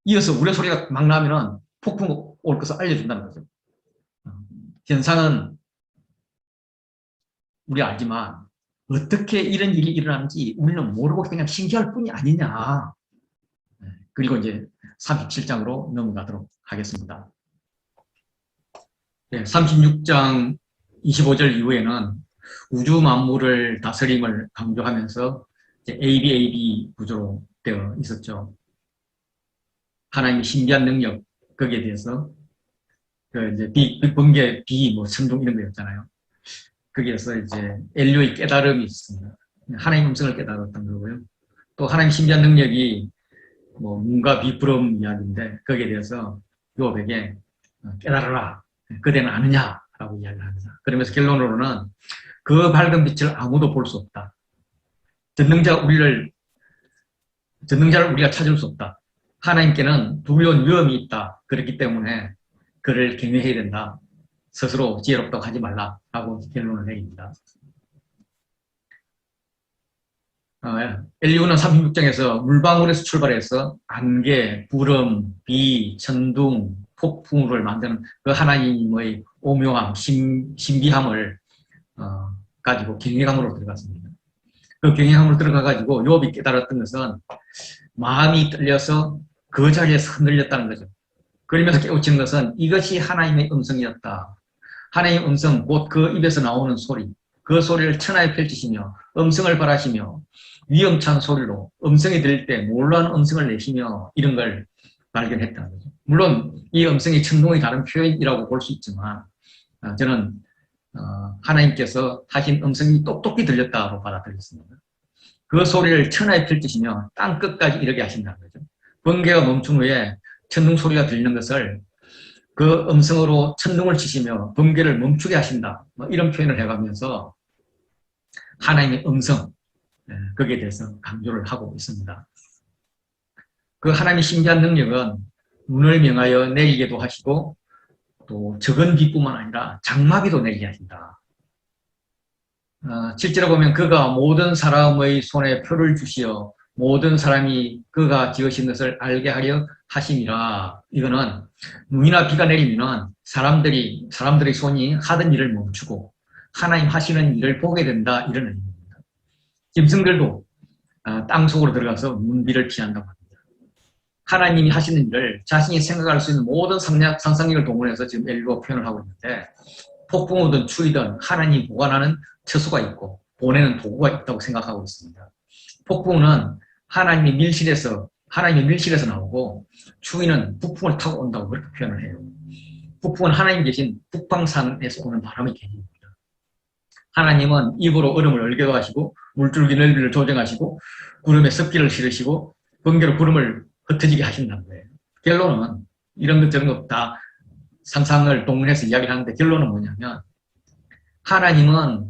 이어서 우레소리가 막 나면은 폭풍 올 것을 알려준다는 거죠. 현상은 우리 알지만 어떻게 이런 일이 일어나는지 우리는 모르고 그냥 신기할 뿐이 아니냐. 그리고 이제 37장으로 넘어가도록 하겠습니다. 36장 25절 이후에는 우주 만물을 다스림을 강조하면서 이제 ABAB 구조로 되어 있었죠. 하나님의 신비한 능력, 거기에 대해서 이제 번개, 비, 천둥 이런 거였잖아요. 거기에서 이제 인류의 깨달음이 있습니다. 하나님 음성을 깨달았던 거고요. 또 하나님 신비한 능력이 문과 비부름 이야기인데 거기에 대해서 요업에게 깨달아라. 그대는 아느냐라고 이야기를 합니다. 그러면서 결론으로는 그 밝은 빛을 아무도 볼 수 없다. 전능자를 우리가 찾을 수 없다. 하나님께는 두려운 위험이 있다. 그렇기 때문에 그를 경외해야 된다. 스스로 지혜롭다고 하지 말라라고 결론을 내립니다. 엘리후는 36장에서 물방울에서 출발해서 안개, 구름, 비, 천둥, 폭풍을 만드는 그 하나님의 오묘함, 신비함을 가지고 경외감으로 들어갔습니다. 그 경외감으로 들어가가지고 욥이 깨달았던 것은 마음이 떨려서 그 자리에서 흔들렸다는 거죠. 그러면서 깨우치는 것은 이것이 하나님의 음성이었다. 하나님의 음성, 곧 그 입에서 나오는 소리, 그 소리를 천하에 펼치시며 음성을 바라시며 위험찬 소리로 음성이 들릴 때 몰라하는 음성을 내시며 이런 걸 발견했다는 거죠. 물론 이 음성이 천둥의 다른 표현이라고 볼 수 있지만 저는 하나님께서 하신 음성이 똑똑히 들렸다고 받아들였습니다. 그 소리를 천하에 펼치시며 땅 끝까지 이르게 하신다는 거죠. 번개가 멈춘 후에 천둥 소리가 들리는 것을 그 음성으로 천둥을 치시며 번개를 멈추게 하신다. 이런 표현을 해가면서 하나님의 음성, 거기에 대해서 강조를 하고 있습니다. 그 하나님의 신비한 능력은 눈을 명하여 내리게도 하시고 또 적은 비뿐만 아니라 장마비도 내리게 하신다. 실제로 보면 그가 모든 사람의 손에 표를 주시어 모든 사람이 그가 지으신 것을 알게 하려 하심이라. 이거는 눈이나 비가 내리면은 사람들의 손이 하던 일을 멈추고 하나님 하시는 일을 보게 된다. 이런 의미입니다. 짐승들도 땅 속으로 들어가서 문비를 피한다고 합니다. 하나님이 하시는 일을 자신이 생각할 수 있는 모든 상상력을 동원해서 지금 엘리후가 표현을 하고 있는데 폭풍이든 추위든 하나님이 보관하는 처소가 있고 보내는 도구가 있다고 생각하고 있습니다. 폭풍은 하나님의 밀실에서 나오고 추위는 북풍을 타고 온다고 그렇게 표현을 해요. 북풍은 하나님 계신 북방산에서 오는 바람의 개념입니다. 하나님은 입으로 얼음을 얼게 하시고 물줄기 넓이를 조정하시고 구름에 습기를 실으시고 번개로 구름을 흩어지게 하신다는 거예요. 결론은 이런 것 저런 것 다 상상을 동원해서 이야기를 하는데 결론은 뭐냐면 하나님은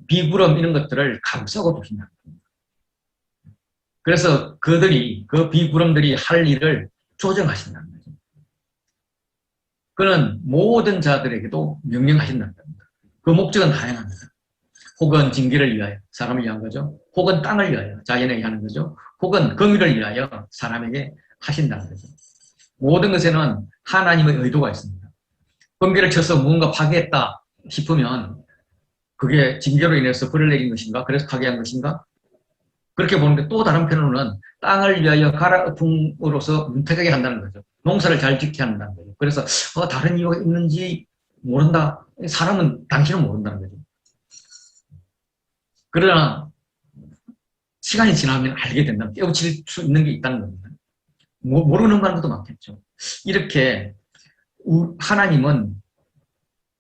비구름 이런 것들을 감싸고 두신다는 겁니다. 그래서 그 비구름들이 할 일을 조정하신다는 거죠. 그는 모든 자들에게도 명령하신다는 겁니다. 그 목적은 다양합니다. 혹은 징계를 위하여 사람을 위한 거죠. 혹은 땅을 위하여 자연에게 하는 거죠. 혹은 긍휼을 위하여 사람에게 하신다는 거죠. 모든 것에는 하나님의 의도가 있습니다. 번개를 쳐서 무언가 파괴했다 싶으면 그게 징계로 인해서 벌을 내린 것인가? 그래서 파괴한 것인가? 그렇게 보는데 또 다른 편으로는 땅을 위하여 가라앉힘으로써 문태하게 한다는 거죠. 농사를 잘 짓게 한다는 거죠. 그래서 다른 이유가 있는지 모른다. 사람은 당신은 모른다는 거죠. 그러나 시간이 지나면 알게 된다. 깨우칠 수 있는 게 있다는 겁니다. 모르는 사람도 많겠죠. 이렇게 하나님은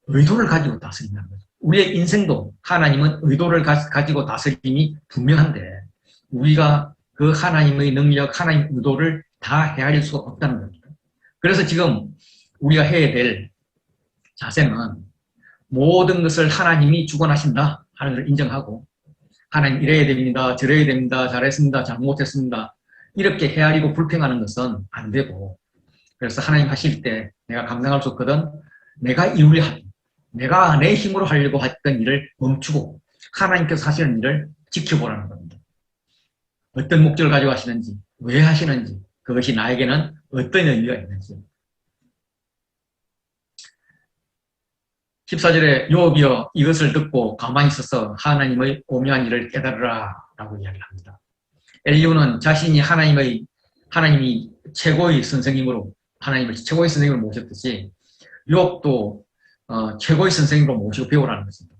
의도를 가지고 다스린다는 거죠. 우리의 인생도 하나님은 의도를 가지고 다스림이 분명한데 우리가 그 하나님의 능력, 하나님의 의도를 다 헤아릴 수가 없다는 겁니다. 그래서 지금 우리가 해야 될 자세는 모든 것을 하나님이 주관하신다 하는 걸 인정하고 하나님 이래야 됩니다, 저래야 됩니다, 잘했습니다, 잘못했습니다 이렇게 헤아리고 불평하는 것은 안 되고 그래서 하나님 하실 때 내가 감당할 수 없거든 내가 내가 내 힘으로 하려고 했던 일을 멈추고 하나님께서 하시는 일을 지켜보라는 겁니다. 어떤 목적을 가지고 하시는지, 왜 하시는지, 그것이 나에게는 어떤 의미가 있는지. 14절에 요업이여 이것을 듣고 가만히 있어서 하나님의 오묘한 일을 깨달으라 라고 이야기를 합니다. 엘리후는 자신이 하나님이 최고의 선생님으로 하나님을 최고의 선생님으로 모셨듯이 요업도 최고의 선생님으로 모시고 배우라는 것입니다.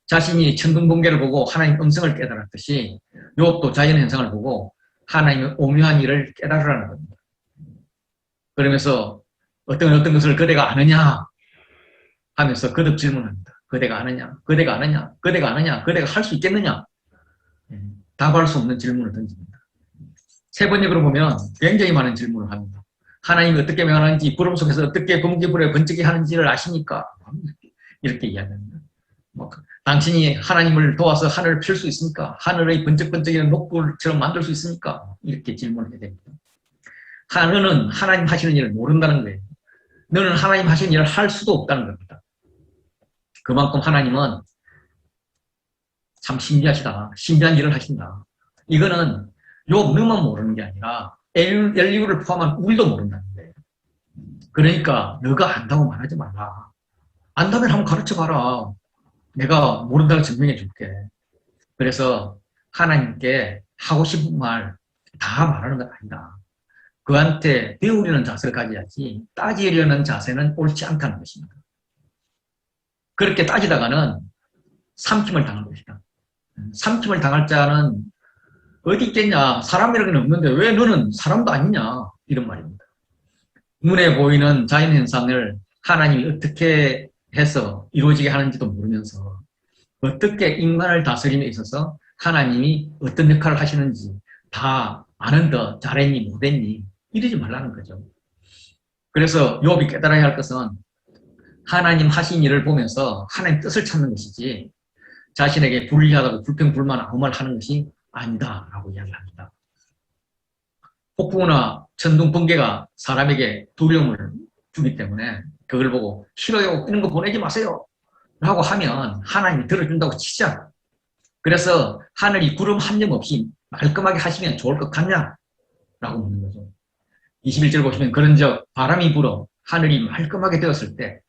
자신이 천둥번개를 보고 하나님 음성을 깨달았듯이 요업도 자연의 현상을 보고 하나님의 오묘한 일을 깨달으라는 겁니다. 그러면서 어떤 것을 그대가 아느냐 하면서 거듭 질문합니다. 그대가 아느냐? 그대가 아느냐? 그대가 아느냐? 그대가 할 수 있겠느냐? 답할 수 없는 질문을 던집니다. 세 번역으로 보면 굉장히 많은 질문을 합니다. 하나님이 어떻게 명하는지, 구름 속에서 어떻게 번개불에 번쩍이 하는지를 아십니까? 이렇게 이야기합니다. 당신이 하나님을 도와서 하늘을 펼 수 있습니까? 하늘의 번쩍번쩍이는 녹불처럼 만들 수 있습니까? 이렇게 질문을 해야 됩니다. 너는 하나님 하시는 일을 모른다는 거예요. 너는 하나님 하시는 일을 할 수도 없다는 겁니다. 그만큼 하나님은 참 신비하시다. 신비한 일을 하신다. 이거는 너만 모르는 게 아니라 엘리후를 포함한 우리도 모른다는 거예요. 그러니까 너가 안다고 말하지 말라. 안다면 한번 가르쳐봐라. 내가 모른다고 증명해 줄게. 그래서 하나님께 하고 싶은 말 다 말하는 건 아니다. 그한테 배우려는 자세를 가져야지 따지려는 자세는 옳지 않다는 것입니다. 그렇게 따지다가는 삼킴을 당할 것이다. 삼킴을 당할 자는 어디 있겠냐. 사람이라고는 없는데 왜 너는 사람도 아니냐. 이런 말입니다. 눈에 보이는 자연현상을 하나님이 어떻게 해서 이루어지게 하는지도 모르면서 어떻게 인간을 다스림에 있어서 하나님이 어떤 역할을 하시는지 다 아는데 잘했니 못했니 이러지 말라는 거죠. 그래서 요업이 깨달아야 할 것은 하나님 하신 일을 보면서 하나님 뜻을 찾는 것이지 자신에게 불리하다고 불평불만 아무 말 하는 것이 아니다 라고 이야기합니다. 폭풍우나 천둥 번개가 사람에게 두려움을 주기 때문에 그걸 보고 싫어요 이런 거 보내지 마세요 라고 하면 하나님이 들어준다고 치자. 그래서 하늘이 구름 한 점 없이 말끔하게 하시면 좋을 것 같냐 라고 묻는 거죠. 21절 보시면 그런즉 바람이 불어 하늘이 말끔하게 되었을 때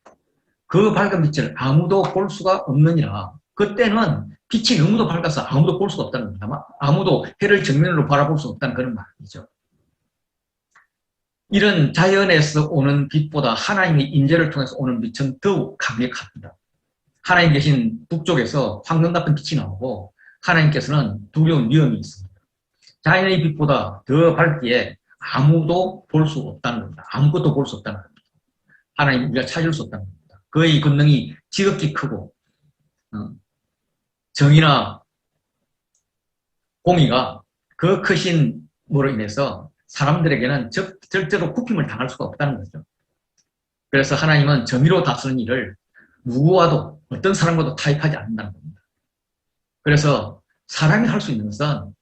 그 밝은 빛을 아무도 볼 수가 없느니라. 그때는 빛이 너무도 밝아서 아무도 볼 수가 없다는 겁니다. 아무도 해를 정면으로 바라볼 수 없다는 그런 말이죠. 이런 자연에서 오는 빛보다 하나님의 인재를 통해서 오는 빛은 더욱 강력합니다. 하나님 계신 북쪽에서 황금 같은 빛이 나오고 하나님께서는 두려운 위험이 있습니다. 자연의 빛보다 더 밝기에 아무도 볼 수 없다는 겁니다. 아무것도 볼 수 없다는 겁니다. 하나님 우리가 찾을 수 없다는 겁니다. 그의 권능이 지극히 크고 정의나 공의가 그 크신 으로 인해서 사람들에게는 절대로 굽힘을 당할 수가 없다는 거죠. 그래서 하나님은 정의로 다스리는 일을 누구와도 어떤 사람과도 타협하지 않는다는 겁니다. 그래서 사람이 할 수 있는 것은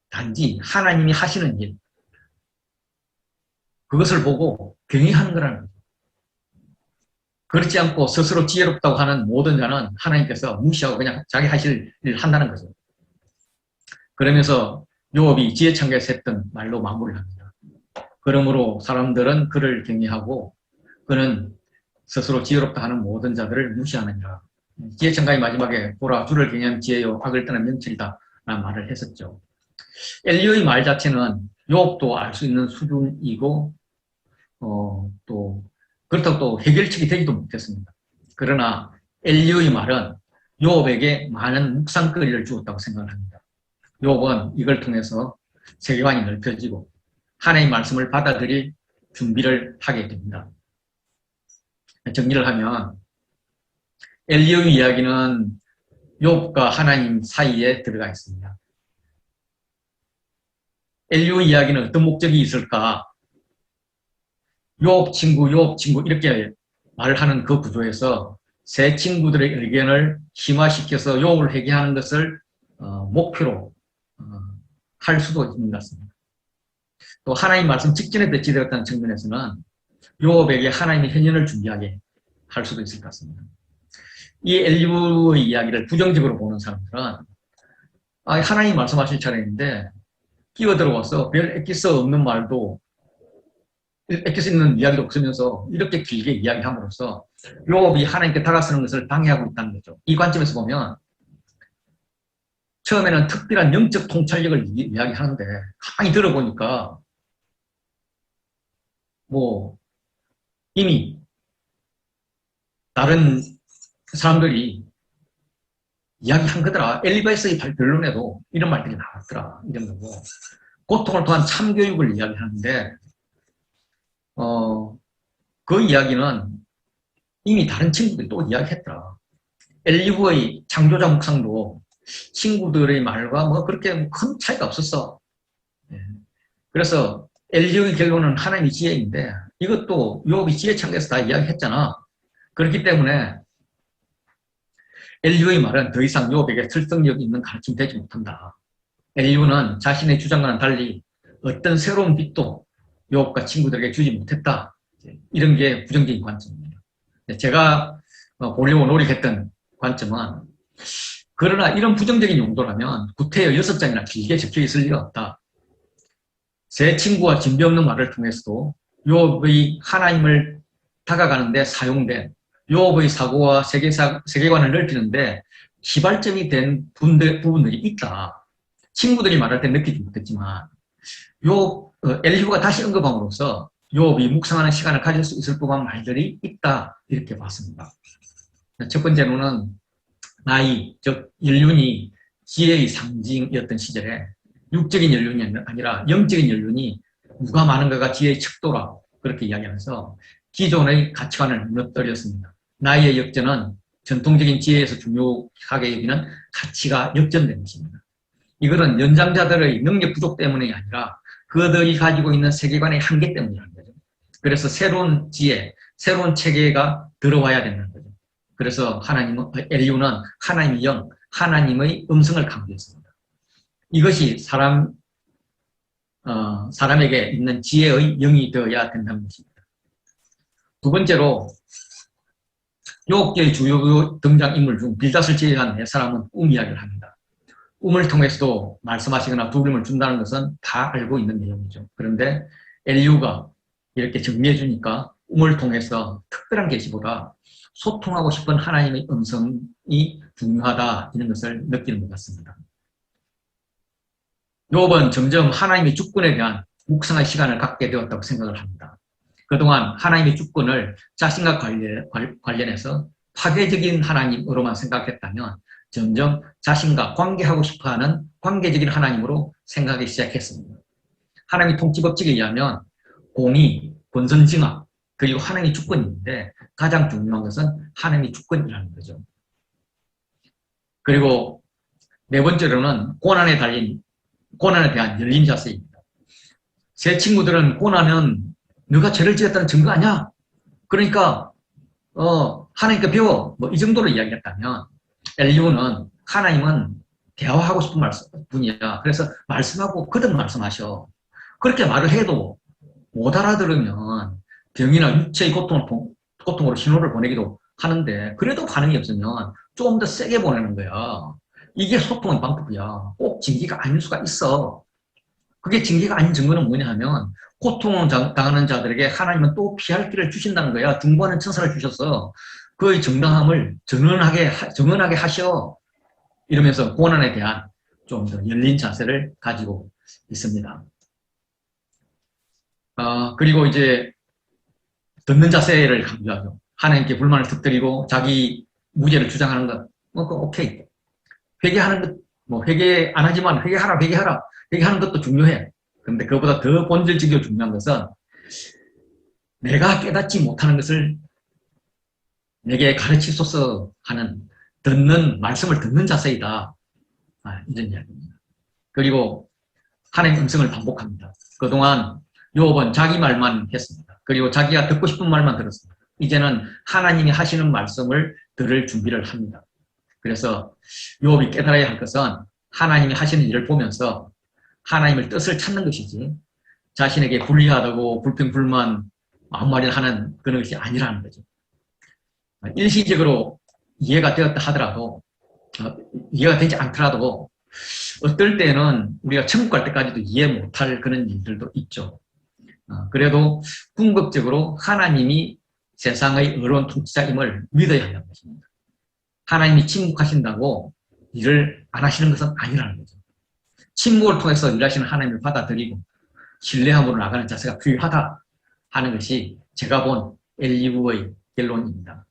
단지 하나님이 하시는 일 그것을 보고 경외하는 거라는 거죠. 그렇지 않고 스스로 지혜롭다고 하는 모든 자는 하나님께서 무시하고 그냥 자기 하실 일을 한다는 거죠. 그러면서 요업이 지혜창고에서 했던 말로 마무리를 합니다. 그러므로 사람들은 그를 경외하고 그는 스스로 지혜롭다 하는 모든 자들을 무시하느니라. 지혜창가의 마지막에 보라 주를 경외하는 지혜요 악을 떠난 명철이다 라는 말을 했었죠. 엘리후의 말 자체는 요업도 알 수 있는 수준이고 또 그렇다고 또 해결책이 되지도 못했습니다. 그러나 엘리야의 말은 요업에게 많은 묵상거리를 주었다고 생각합니다. 요업은 이걸 통해서 세계관이 넓혀지고 하나님의 말씀을 받아들일 준비를 하게 됩니다. 정리를 하면 엘리야의 이야기는 욥과 하나님 사이에 들어가 있습니다. 엘리야의 이야기는 어떤 목적이 있을까? 욥 친구 이렇게 말을 하는 그 구조에서 세 친구들의 의견을 심화시켜서 욥을 회개하는 것을 목표로 할 수도 있는 것 같습니다. 또 하나님 말씀 직전에 배치되었다는 측면에서는 욥에게 하나님의 현현을 준비하게 할 수도 있을 것 같습니다. 이 엘리야의 이야기를 부정적으로 보는 사람들은 하나님 말씀하실 차례인데 끼어들어와서 별 엑기스 없는 말도 엑기스 있는 이야기도 없으면서 이렇게 길게 이야기함으로써 욥이 하나님께 다가서는 것을 방해하고 있다는 거죠. 이 관점에서 보면 처음에는 특별한 영적 통찰력을 이야기하는데 가만히 들어보니까 뭐 이미 다른 사람들이 이야기한 거더라. 엘리바스의 변론에도 이런 말들이 나왔더라. 이런 거고. 고통을 통한 참교육을 이야기하는데 그 이야기는 이미 다른 친구들이 또 이야기했더라. 엘리후의 창조자 묵상도 친구들의 말과 뭐 그렇게 큰 차이가 없었어. 그래서 엘리후의 결론은 하나님의 지혜인데 이것도 욥이 지혜 창에서 다 이야기했잖아. 그렇기 때문에 엘리후의 말은 더 이상 욥에게 설득력 있는 가르침이 되지 못한다. 엘리후는 자신의 주장과는 달리 어떤 새로운 빛도 욥과 친구들에게 주지 못했다. 이런 게 부정적인 관점입니다. 제가 보려고 노력했던 관점은 그러나 이런 부정적인 용도라면 구태여 6장이나 길게 적혀 있을 리가 없다. 세 친구와 진배 없는 말을 통해서도 욥의 하나님을 다가가는데 사용된 욥의 사고와 세계관을 넓히는데 시발점이 된 부분들이 있다. 친구들이 말할 때 느끼지 못했지만 엘리후가 다시 언급함으로써 욥이 묵상하는 시간을 가질 수 있을 법한 말들이 있다. 이렇게 봤습니다. 첫 번째로는 나이, 즉 연륜이 지혜의 상징이었던 시절에 육적인 연륜이 아니라 영적인 연륜이 누가 많은가가 지혜의 척도라 그렇게 이야기하면서 기존의 가치관을 무너뜨렸습니다. 나이의 역전은 전통적인 지혜에서 중요하게 여기는 가치가 역전된 것입니다. 이것은 연장자들의 능력 부족 때문이 아니라 그들이 가지고 있는 세계관의 한계 때문이라는 거죠. 그래서 새로운 지혜, 새로운 체계가 들어와야 된다는 거죠. 그래서 엘리후는 하나님의 영, 하나님의 음성을 강조했습니다. 이것이 사람에게 있는 지혜의 영이 되어야 된다는 것입니다. 두 번째로 욥기의 주요 등장인물 중 빌닷을 제외한 네 사람은 꿈 이야기를 합니다. 꿈을 통해서도 말씀하시거나 두림을 준다는 것은 다 알고 있는 내용이죠. 그런데 엘리후가 이렇게 정리해 주니까 꿈을 통해서 특별한 계시보다 소통하고 싶은 하나님의 음성이 중요하다 이런 것을 느끼는 것 같습니다. 욥은 점점 하나님의 주권에 대한 묵상의 시간을 갖게 되었다고 생각을 합니다. 그동안 하나님의 주권을 자신과 관련해서 파괴적인 하나님으로만 생각했다면 점점 자신과 관계하고 싶어하는 관계적인 하나님으로 생각하기 시작했습니다. 하나님의 통치법칙에 의하면 공의, 권선징악, 그리고 하나님의 주권인데 가장 중요한 것은 하나님의 주권이라는 거죠. 그리고 네 번째로는 고난에 대한 열린 자세입니다. 제 친구들은 고난은 너가 죄를 지었다는 증거 아니야? 그러니까 하나님께 배워 뭐 이 정도로 이야기했다면 엘리후는 하나님은 대화하고 싶은 분이야. 그래서 말씀하고 거듭 말씀하셔. 그렇게 말을 해도 못 알아들으면 병이나 육체의 고통으로 신호를 보내기도 하는데 그래도 반응이 없으면 좀 더 세게 보내는 거야. 이게 소통의 방법이야. 꼭 징계가 아닐 수가 있어. 그게 징계가 아닌 증거는 뭐냐 하면 고통을 당하는 자들에게 하나님은 또 피할 길을 주신다는 거야. 중보하는 천사를 주셔서 그의 정당함을 정언하게 하셔. 이러면서 고난에 대한 좀 더 열린 자세를 가지고 있습니다. 그리고 이제 듣는 자세를 강조하죠. 하나님께 불만을 터뜨리고 자기 무죄를 주장하는 것, 오케이. 회개하는 것, 회개 안 하지만 회개하라. 회개하는 것도 중요해. 그런데 그것보다 더 본질적이고 중요한 것은 내가 깨닫지 못하는 것을 내게 가르치소서 하는 말씀을 듣는 자세이다. 이런 이야기입니다. 그리고 하나님 음성을 반복합니다. 그동안 욥은 자기 말만 했습니다. 그리고 자기가 듣고 싶은 말만 들었습니다. 이제는 하나님이 하시는 말씀을 들을 준비를 합니다. 그래서 욥이 깨달아야 할 것은 하나님이 하시는 일을 보면서 하나님의 뜻을 찾는 것이지 자신에게 불리하다고 불평불만 아무 말이나 하는 그런 것이 아니라는 거죠. 일시적으로 이해가 되었다 하더라도 이해가 되지 않더라도 어떨 때는 우리가 천국 갈 때까지도 이해 못할 그런 일들도 있죠. 그래도 궁극적으로 하나님이 세상의 의로운 통치자임을 믿어야 한다는 것입니다. 하나님이 침묵하신다고 일을 안 하시는 것은 아니라는 거죠. 침묵을 통해서 일하시는 하나님을 받아들이고 신뢰함으로 나가는 자세가 필요하다 하는 것이 제가 본 엘리후의 결론입니다.